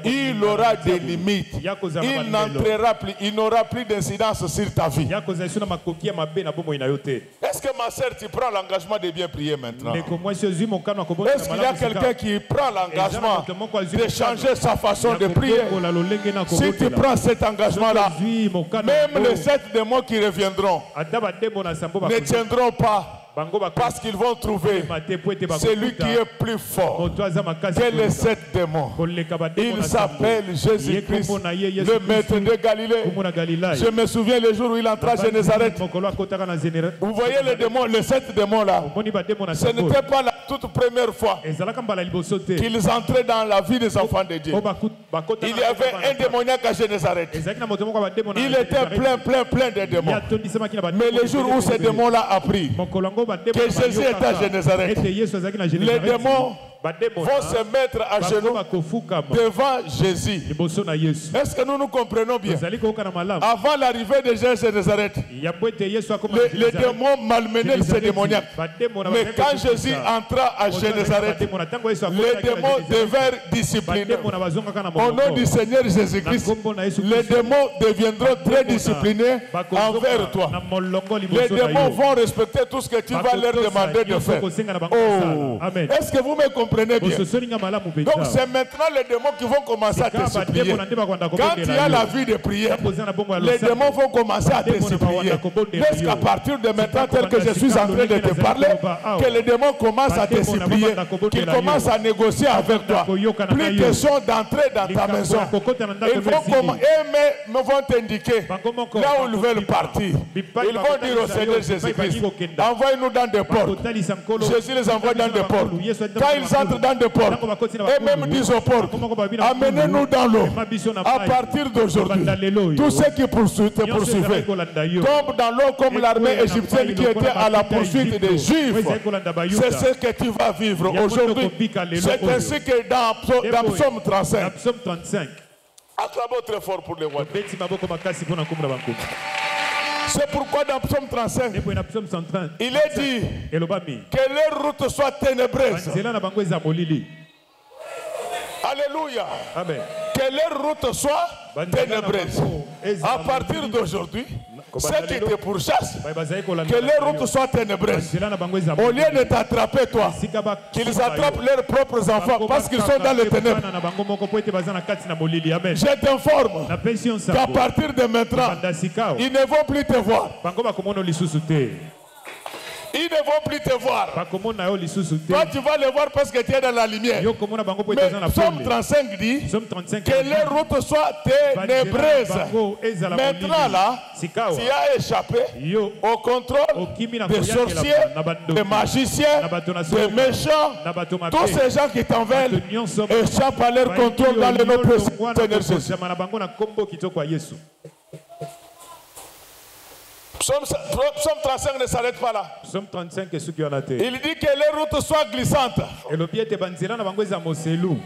Il aura des limites. Il n'entrera plus, il n'aura plus d'incidence sur ta vie. Est-ce que ma sœur, tu prends l'engagement de bien prier maintenant? Est-ce qu'il y a quelqu'un qui prend l'engagement de changer sa façon de prier? Si tu prends cet engagement-là, même les 7 démons qui reviendront ne tiendront pas. Parce qu'ils vont trouver celui qui est plus fort que les 7 démons. Il s'appelle Jésus-Christ, le maître de Galilée. Je me souviens le jour où il entra à Génézareth. Vous voyez les démons, les 7 démons là. Ce n'était pas la toute première fois qu'ils entraient dans la vie des enfants de Dieu. Il y avait un démoniaque à Génézareth. Il était plein de démons. Mais le jour où ce démon-là a pris que Jésus est à Génézareth, les démons vont se mettre à genoux devant Jésus. Est-ce que nous nous comprenons bien? Avant l'arrivée de Jésus à Génézareth, les démons malmenaient ces démoniaques. Mais quand Jésus entra à Génézareth, les démons devinrent disciplinés. Au nom du Seigneur Jésus-Christ, les démons deviendront très disciplinés envers toi. Les démons vont respecter tout ce que tu vas leur demander de faire. Oh. Est-ce que vous me comprenez? comprenez bien. Donc c'est maintenant les démons qui vont commencer à te supplier. Quand il y a la vie de prière, les démons vont commencer à te supplier. Jusqu'à partir de maintenant, tel que je suis en train de te parler, que les démons commencent à te supplier, qu'ils commencent à négocier avec toi. Plus question d'entrer dans ta maison. Ils vont t'indiquer là où ils veulent partir. Ils vont dire au Seigneur Jésus-Christ, envoie-nous dans des portes. Jésus les envoie dans des portes. Quand ils entrent dans des portes, et même disent aux portes, amenez-nous dans l'eau. À partir d'aujourd'hui, tous ceux qui te poursuivaient tombent dans l'eau comme l'armée égyptienne qui était à la poursuite des Juifs. C'est ce que tu vas vivre aujourd'hui. C'est ainsi que dans Psaume 35, acclamons très fort pour les rois. C'est pourquoi dans Psaume 35, il est dit que leur route soit ténébreuse. Alléluia. Amen. Que leur route soit ténébreuse. À partir d'aujourd'hui, ceux qui te pourchassent, que leur route soit ténébreuse. Au lieu de t'attraper toi, qu'ils attrapent leurs propres enfants parce qu'ils sont dans les ténèbres. Je t'informe qu'à partir de maintenant, ils ne vont plus te voir. Ils ne vont plus te voir. Toi, tu vas les voir parce que tu es dans la lumière. Mais Psaume 35 dit que les routes soient ténébreuses. Maintenant, là, tu as échappé au contrôle des sorciers, des magiciens, des méchants. Tous ces gens qui t'en veulent échappent à leur contrôle dans le nom précieux Seigneur Jésus. Psaume 35 ne s'arrête pas là. Psaume 35 est ce qui en a été. Il dit que les routes soient glissantes. Et le pied est banzela na bango moselou.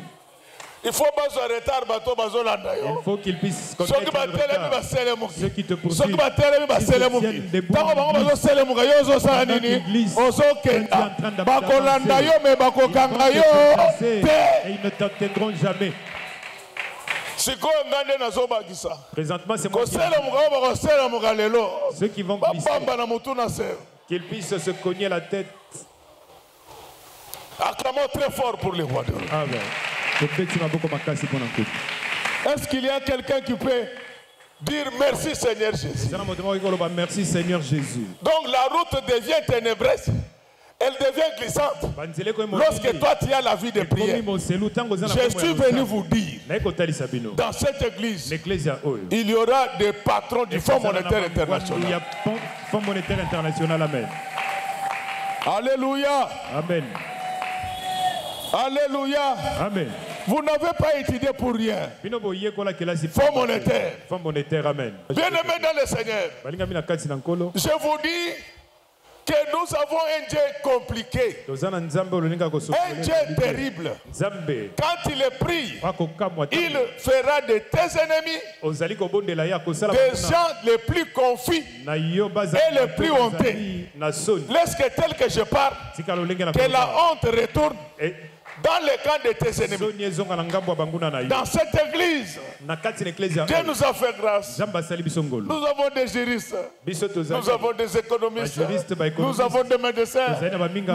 Il faut pas se retarder bateau bazolanda yo. Il faut qu'il puisse connaître ceux qui te poursuivent. Et ils ne t'atteindront jamais. Présentement, c'est moi qui ceux qui vont glisser, qu'ils puissent se cogner la tête. Acclamons très fort pour les rois de l'eau. Amen. Est-ce qu'il y a quelqu'un qui peut dire merci Seigneur Jésus? Merci Seigneur Jésus. Donc la route devient ténébreuse. Elle devient glissante. Lorsque toi tu as la vie de prière, je suis venu vous dire, dans cette église, il y aura des patrons du Fonds monétaire international. Il y a Fonds monétaire international. Amen. Alléluia. Amen. Alléluia. Amen. Vous n'avez pas étudié pour rien. Fonds monétaire. Fonds monétaire. Amen. Bien-aimés dans le Seigneur, je vous dis que nous avons un Dieu compliqué, un Dieu terrible. Quand il est pris, il fera de tes ennemis des gens les plus confus et les plus honteux. Laisse que tel que je parle, que la honte retourne dans le camp de tes ennemis. Dans cette église, Dieu nous a fait grâce. Nous avons des juristes, nous avons des économistes, nous avons des médecins,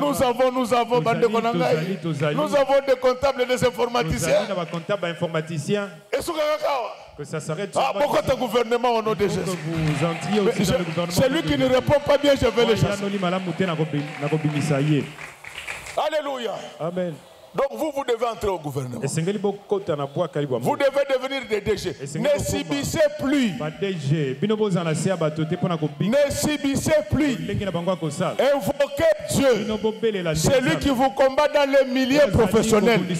nous avons des comptables et des informaticiens. Et que ça s'arrête. Pourquoi ton gouvernement au nom de Jésus? Celui qui ne répond pas bien, je vais le chasser. Alléluia. Amen. Donc vous devez entrer au gouvernement. Vous devez devenir des DG. Ne subissez plus. Ne subissez plus. Invoquez Dieu. Celui qui vous combat dans le milieu professionnel. Que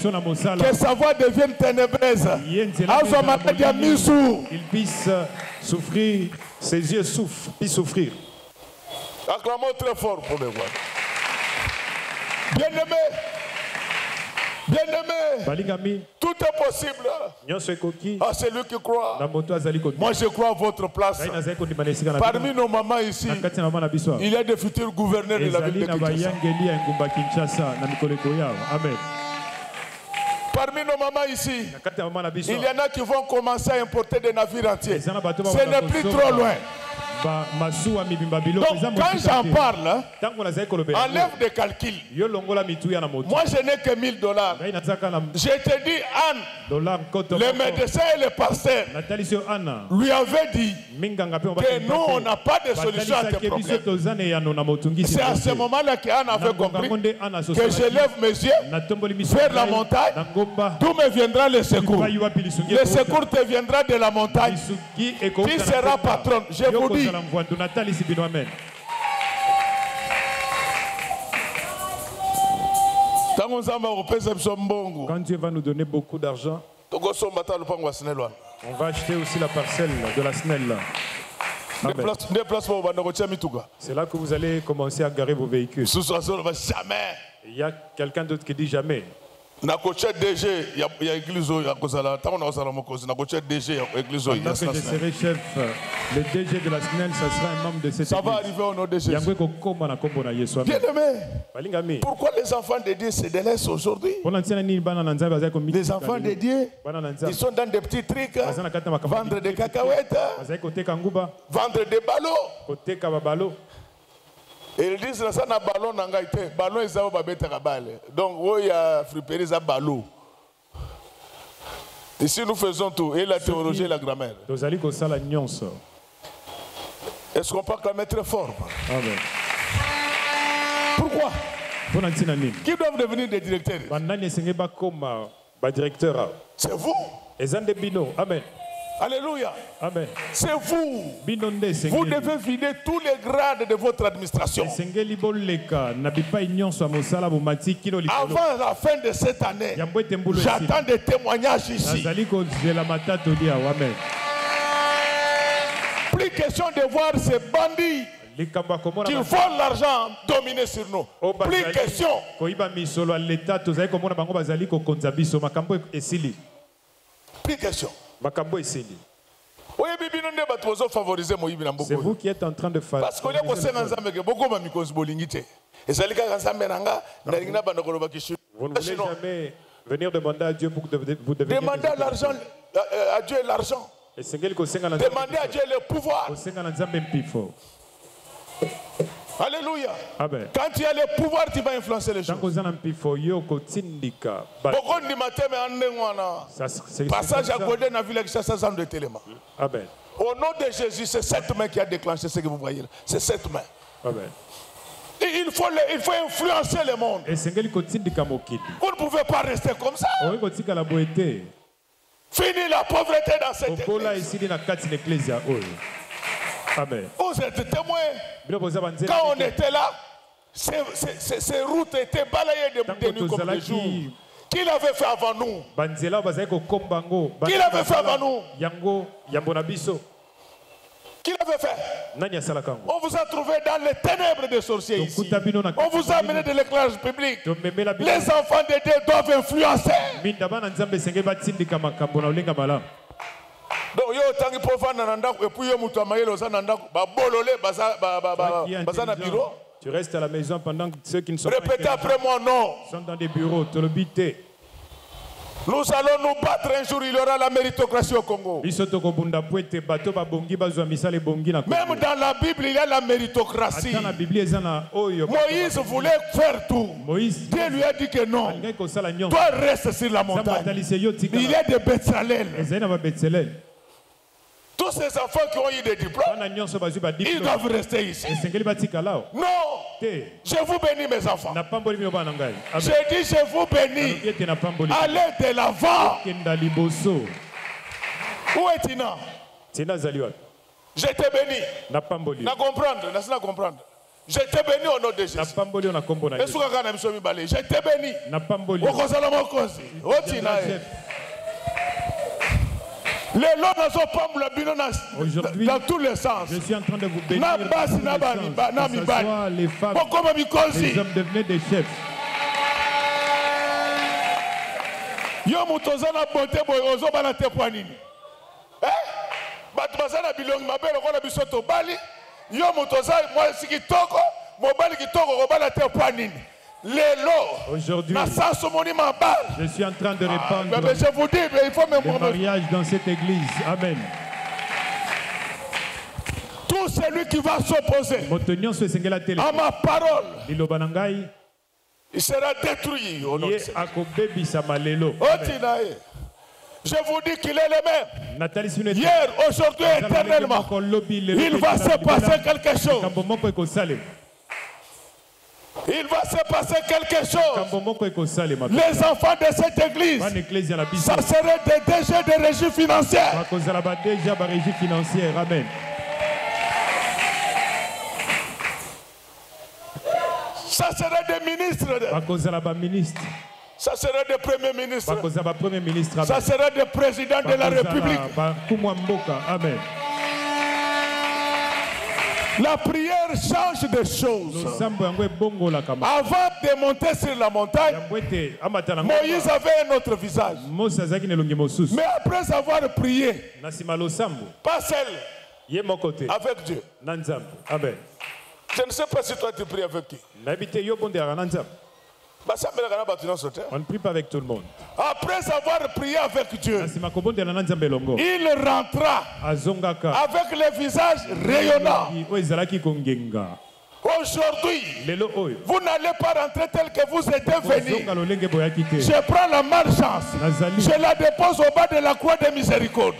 sa voix devienne ténébreuse. Il puisse souffrir. Ses yeux souffrent. Puisse souffrir. Acclamons très fort pour les voix. Bien-aimés. Bien-aimé, tout est possible à celui qui croit. Moi je crois à votre place. Parmi nos mamans ici, il y a des futurs gouverneurs de la ville de Kinshasa. Amen. Parmi nos mamans ici, il y en a qui vont commencer à importer des navires entiers. Ce n'est plus trop loin. Donc quand j'en parle, enlève des calculs. Moi je n'ai que $1000. Je te dis, Anne, le médecin et le pasteur lui avaient dit que nous on n'a pas de solution à tes problèmes. C'est à ce moment-là qu'Anne avait compris que je lève mes yeux vers la montagne, d'où me viendra le secours. Le secours te viendra de la montagne. Qui sera patron? Je vous dis. Quand Dieu va nous donner beaucoup d'argent, on va acheter aussi la parcelle de la SNEL. C'est là que vous allez commencer à garer vos véhicules. Il y a quelqu'un d'autre qui dit jamais. Na coach DG il y a église ya kozala tant on a mokozi na coach DG ya église ya. Je serai chef, le DG de la SNEL, ça sera un membre de cette église. Ça va arriver au nom de Jésus. Bien-aimé, pourquoi les enfants de Dieu se délaissent aujourd'hui? Les enfants de Dieu, ils sont dans des petits trucs, vendre des cacahuètes, vendre des ballots. Et ils disent que ça n'a ballon n'a pas été. Ballon ils ont pas bête à balle. Donc il y a friperie ça ballon. Ici nous faisons tout et la théologie et la grammaire. Est-ce qu'on peut acclamer très fort? Amen. Pourquoi? Qui doivent devenir des directeurs? C'est vous. Amen. Alléluia. Amen. C'est vous. Vous devez vider tous les grades de votre administration. Avant la fin de cette année, j'attends des témoignages ici. Plus question de voir ces bandits qui volent l'argent dominer sur nous. Plus question. Plus question. C'est vous qui êtes en train de faire. Parce que vous ne voulez jamais venir demander à Dieu pour que vous deveniez. Demandez à Dieu l'argent. Demandez à Dieu le pouvoir. Alléluia. Amen. Quand tu as le pouvoir, tu vas influencer les choses. Passage à côté de la ville avec 500 ans de téléma. Amen. Au nom de Jésus, c'est cette main qui a déclenché ce que vous voyez là. C'est cette main. Amen. Et il faut influencer le monde. Vous ne pouvez pas rester comme ça. Fini la pauvreté dans cette église. Amen. Vous êtes témoins. Quand on était là, ces routes étaient balayées de nuit comme le jour. Qui l'avait fait avant nous? Qui l'avait fait avant nous? Qui l'avait fait? On vous a trouvé dans les ténèbres des sorciers ici. On vous a amené de l'éclairage public. Les enfants de Dieu doivent influencer. Donc yo tangi profane na ndako et puis yo mutu amayelo za na ndako ba bololé baza na bureau. Tu restes à la maison pendant que ceux qui ne sont Répétez après moi non. Sont dans des bureaux, Nous allons nous battre un jour, il y aura la méritocratie au Congo. Même dans la Bible, il y a la méritocratie. Moïse voulait faire tout. Dieu lui a dit que non. Toi reste sur la montagne. Il y a des Betsalel. Tous ces enfants qui ont eu des diplômes, ils doivent rester ici. Non. Je vous bénis mes enfants. J'ai dit je vous bénis. Allez de l'avant. Où est Tina? Je t'ai béni. Na comprendre. Je t'ai béni au nom de Jésus. Je t'ai béni. Les dans tous les sens. Je suis en train de vous bénir. Que ce soit les femmes, les hommes devenaient des chefs. Aujourd'hui, je suis en train de répandre le mariage dans cette église. Amen. Tous celui qui va s'opposer à ma parole, il sera détruit au nom de Jésus. Je vous dis qu'il est le même. Hier, aujourd'hui, éternellement. Il va se passer quelque chose. Il va se passer quelque chose. Les enfants de cette église, ça serait des DG de régie financière. Amen. Ça serait des ministres. Ça serait des premiers ministres. Ça serait des présidents de la République. Amen. La prière change de choses. Avant de monter sur la montagne, Moïse avait un autre visage. Mais après avoir prié, pas seul, avec Dieu. Amen. Je ne sais pas si toi tu pries avec qui. On ne prie pas avec tout le monde. Après avoir prié avec Dieu, il rentra avec le visage rayonnant. Aujourd'hui, vous n'allez pas rentrer tel que vous étiez venu. Je prends la malchance, je la dépose au bas de la croix de miséricorde.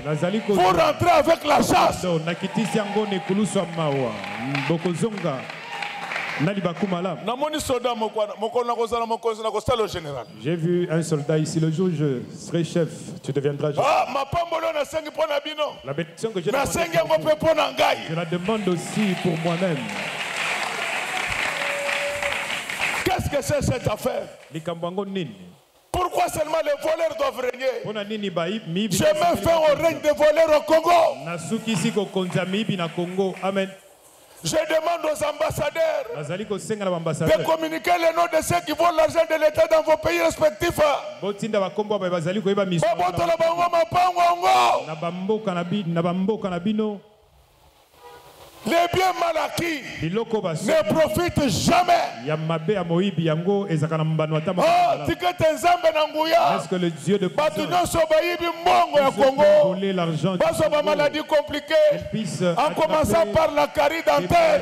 Vous rentrez avec la chance. J'ai vu un soldat ici le jour, je serai chef, tu deviendras chef. La bénédiction que j'ai je la demande aussi pour moi-même. Qu'est-ce que c'est cette affaire? Pourquoi seulement les voleurs doivent régner? Je mets fin au règne des voleurs au Congo. Amen. Je demande aux ambassadeurs de communiquer les noms de ceux qui volent l'argent de l'État dans vos pays respectifs. Les biens mal acquis ne profitent jamais. Est-ce que le Dieu de Congo maladie compliquée, en commençant par la carie dentaire,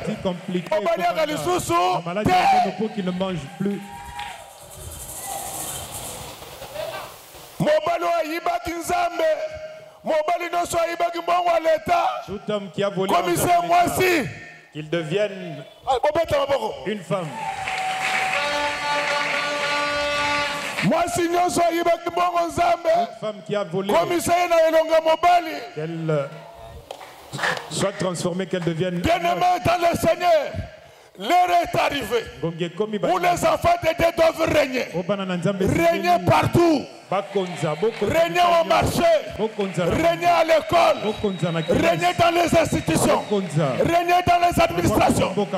qui ne mange plus. Tout homme qui a volé qu'il devienne une femme. Toute femme qui a volé qu'elle soit transformée, qu'elle devienne bien-aimée dans le Seigneur. L'heure est arrivée où les enfants de Dieu doivent régner. Régner partout. Régner au marché. Régner à l'école. Régner dans les institutions. Régner dans les administrations. Donc,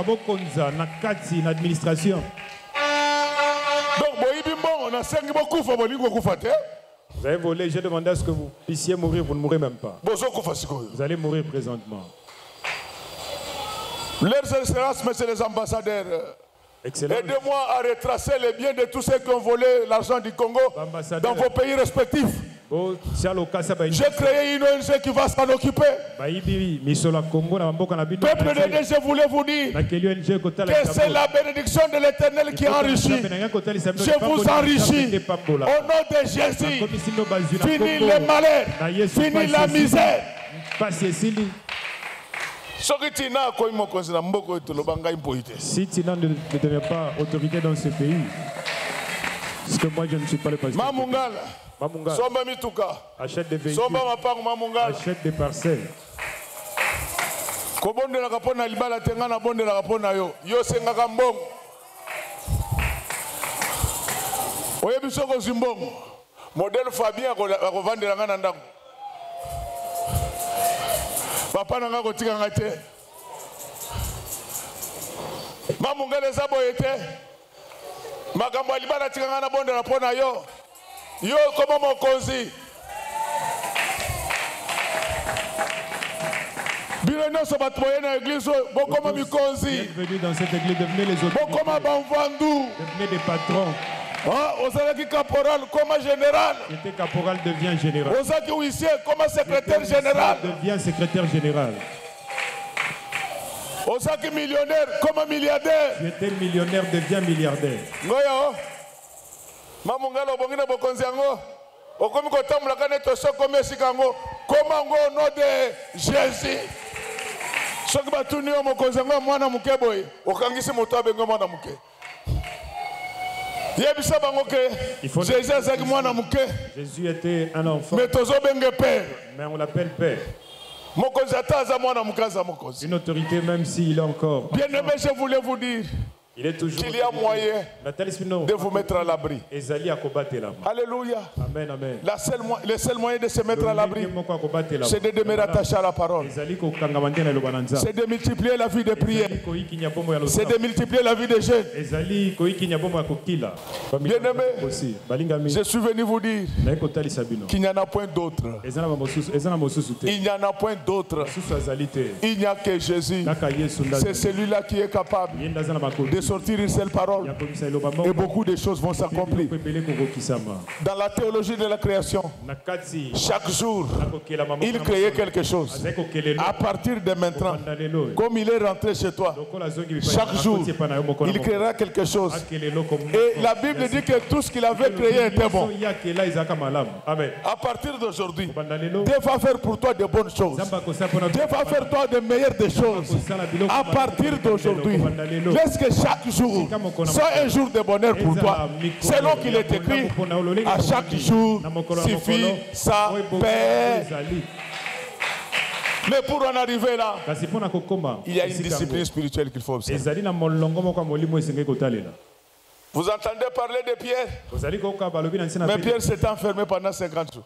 vous avez volé, j'ai demandé à ce que vous puissiez mourir, vous ne mourrez même pas. Vous allez mourir présentement. Leurs excellences, messieurs les ambassadeurs, aidez-moi à retracer les biens de tous ceux qui ont volé l'argent du Congo dans vos pays respectifs. J'ai créé une ONG qui va s'en occuper. Peuple de Dieu, je voulais vous dire que c'est la bénédiction de l'Éternel qui enrichit. Je vous enrichis au nom de Jésus. Fini les malheurs, fini la misère. Si Tina ne devient pas autorité dans ce pays, parce que moi je ne suis pas le pasteur. Mamungala, achète des véhicules, achète des parcelles. Modèle Fabien papa nanga kotika ngate mamungale za boyete makambo alibana tika ngana bonde na pona yo koma mokonzi bino nyonso bato boye na église bokoma mikonzi dans cette église, devenez les autres, bokoma banvandu, devenez des patrons. Ozalaki caporal, comme général. Qui était caporal devient général. Ozalaki huissier, comme secrétaire général. Devient secrétaire général. Osaki millionnaire comme milliardaire. Tu étais millionnaire, deviens milliardaire. Ngoyo. Mamungalo bongina bokonzi yango. Okomi kotamula kana toso komesi kango. Koma ngo au nom de Jésus. Soki batuni yo mokonzi yango mwana muke boy. Okangisi moto abengo mwana muke. Yebisa bango ke Jésus azaki mwana muke. Jésus était un enfant. Mais tozo benge père. Mais on l'appelle père. Une autorité même s'il est encore. Bien aimé, je voulais vous dire qu'il y a moyen de vous mettre à l'abri. Alléluia. Amen, amen. Le seul moyen de se mettre à l'abri, c'est de demeurer attaché à la parole. C'est de multiplier la vie de prière. C'est de multiplier la vie de jeûne. Bien aimé, je suis venu vous dire qu'il n'y en a point d'autre. Il n'y en a point d'autre. Il n'y a que Jésus. C'est celui-là qui est capable de sortir une seule parole et beaucoup de choses vont s'accomplir. Dans la théologie de la création, chaque jour, il créait quelque chose. À partir de maintenant, comme il est rentré chez toi, chaque jour, il créera quelque chose. Et la Bible dit que tout ce qu'il avait créé était bon. À partir d'aujourd'hui, Dieu va faire pour toi de bonnes choses. Dieu va faire toi de meilleures des choses. À partir d'aujourd'hui, laisse que chaque jour soit un jour de bonheur pour toi. Selon qu'il est écrit, à chaque jour suffit sa paix. Mais pour en arriver là, il y a une discipline spirituelle qu'il faut observer. Vous entendez parler de Pierre? Mais Pierre s'est enfermé pendant 50 jours.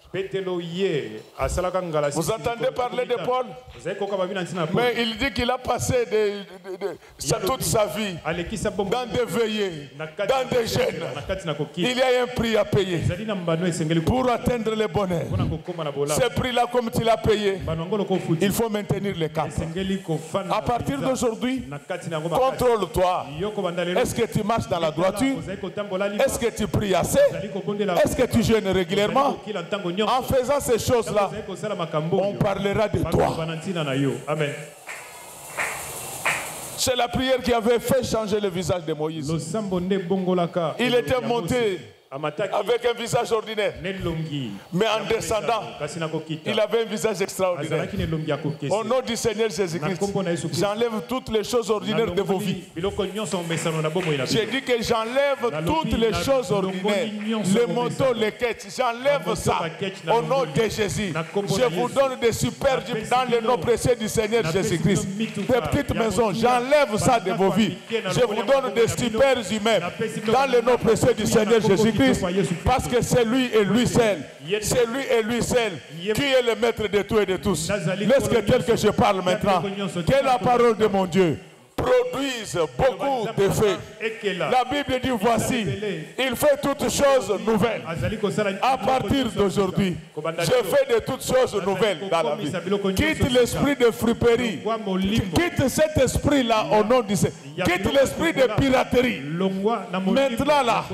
Vous entendez parler de Paul? Mais il dit qu'il a passé toute sa vie dans des veillées, dans des jeûnes. Il y a un prix à payer pour atteindre le bonheur. Ce prix-là, comme tu l'as payé, il faut maintenir le cap. À partir d'aujourd'hui, contrôle-toi. Est-ce que tu marches dans la droiture? Est-ce que tu pries assez? Est-ce que tu jeûnes régulièrement? En faisant ces choses-là, on parlera de toi. C'est la prière qui avait fait changer le visage de Moïse. Il était monté avec un visage ordinaire. Mais en descendant, il avait un visage extraordinaire. Au nom du Seigneur Jésus-Christ, j'enlève toutes les choses ordinaires de vos vies. J'ai dit que j'enlève toutes les choses ordinaires. Les motos, les quêtes, j'enlève ça. Au nom de Jésus, je vous donne des super jeeps dans le nom précieux du Seigneur Jésus-Christ. Des petites maisons, j'enlève ça de vos vies. Je vous donne des super humains dans le nom précieux du Seigneur Jésus-Christ. Parce que c'est lui et lui seul. C'est lui et lui seul qui est le maître de tout et de tous. Laisse que tel que je parle maintenant, que la parole de mon Dieu produise beaucoup d'effets. La Bible dit voici, il fait toutes choses nouvelles. À partir d'aujourd'hui, je fais de toutes choses nouvelles dans la vie. Quitte l'esprit de friperie. Quitte cet esprit-là au nom du Seigneur. Quitte l'esprit de piraterie. Maintenant là,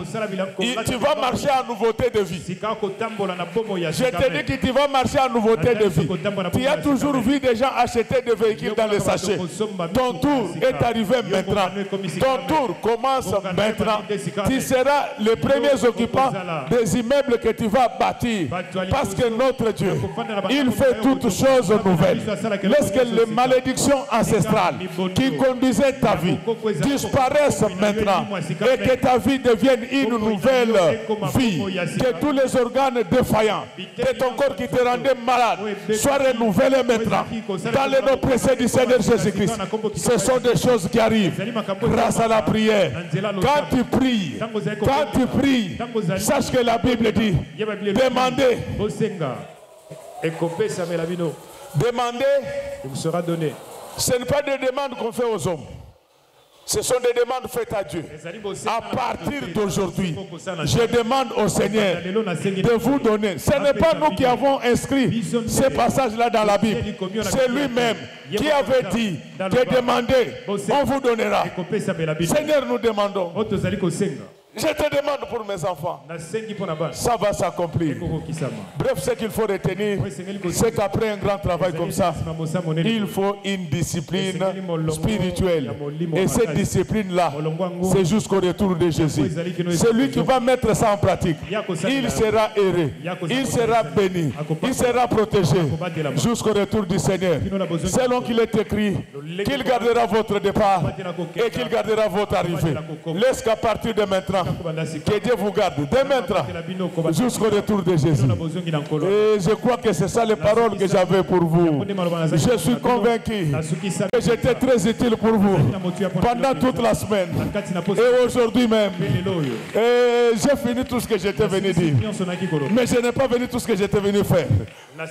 tu vas marcher en nouveauté de vie. Je te dis que tu vas marcher en nouveauté de vie. Tu as toujours vu des gens acheter des véhicules dans les sachets. Ton tour est arrivé maintenant. Ton tour commence maintenant. Tu seras les premiers occupants des immeubles que tu vas bâtir. Parce que notre Dieu, il fait toutes choses nouvelles. Laisse que les malédictions ancestrales qui conduisaient ta vie disparaissent maintenant et que ta vie devienne une nouvelle vie. Que tous les organes défaillants de ton corps qui te rendaient malade soient renouvelés maintenant. Dans le nom précieux du Seigneur Jésus-Christ. Ce sont des choses qui arrivent grâce à la prière. Quand tu pries, sache que la Bible dit demandez. Demandez, il vous sera donné. Ce n'est pas des demandes qu'on fait aux hommes. Ce sont des demandes faites à Dieu. À partir d'aujourd'hui, je demande au Seigneur de vous donner. Ce n'est pas nous qui avons inscrit ces passages-là dans la Bible. C'est lui-même qui avait dit de demander, on vous donnera. Seigneur, nous demandons. Je te demande pour mes enfants. Ça va s'accomplir. Bref, ce qu'il faut retenir, c'est qu'après un grand travail comme ça, il faut une discipline spirituelle. Et cette discipline-là, c'est jusqu'au retour de Jésus. Celui qui va mettre ça en pratique, il sera heureux, il sera béni, il sera protégé jusqu'au retour du Seigneur. Selon qu'il est écrit, qu'il gardera votre départ et qu'il gardera votre arrivée. Laisse qu'à partir de maintenant, que Dieu vous garde dès maintenant jusqu'au retour de Jésus. Et je crois que c'est ça les paroles que j'avais pour vous. Je suis convaincu que j'étais très utile pour vous pendant toute la semaine et aujourd'hui même. Et j'ai fini tout ce que j'étais venu dire. Mais je n'ai pas venu tout ce que j'étais venu faire.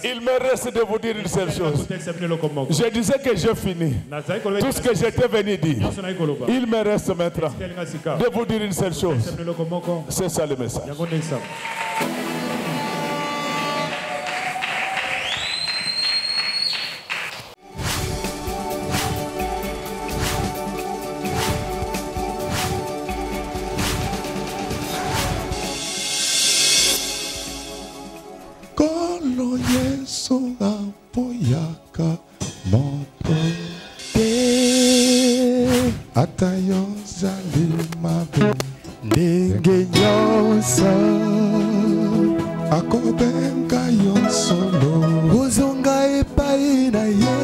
Il me reste de vous dire une seule chose. Je disais que j'ai fini tout ce que j'étais venu dire. Il me reste maintenant de vous dire une seule chose. C'est ça le message. Kolo Yesu apoyaka moto te atayo zalimabe ndenge nyonso akobenga yo solo ozonga epai na ye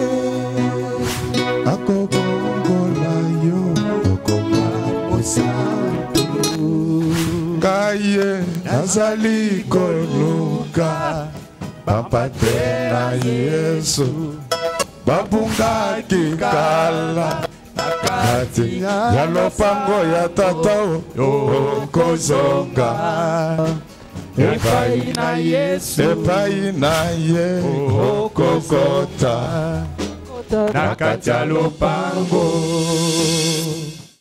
akobongola yo okoma mosantu kaye nazali koluka bapate na Yesu babungaki kala kati ya lopango ya tata okozonga epai na Yesu epai na ye okokota na kati ya lopango.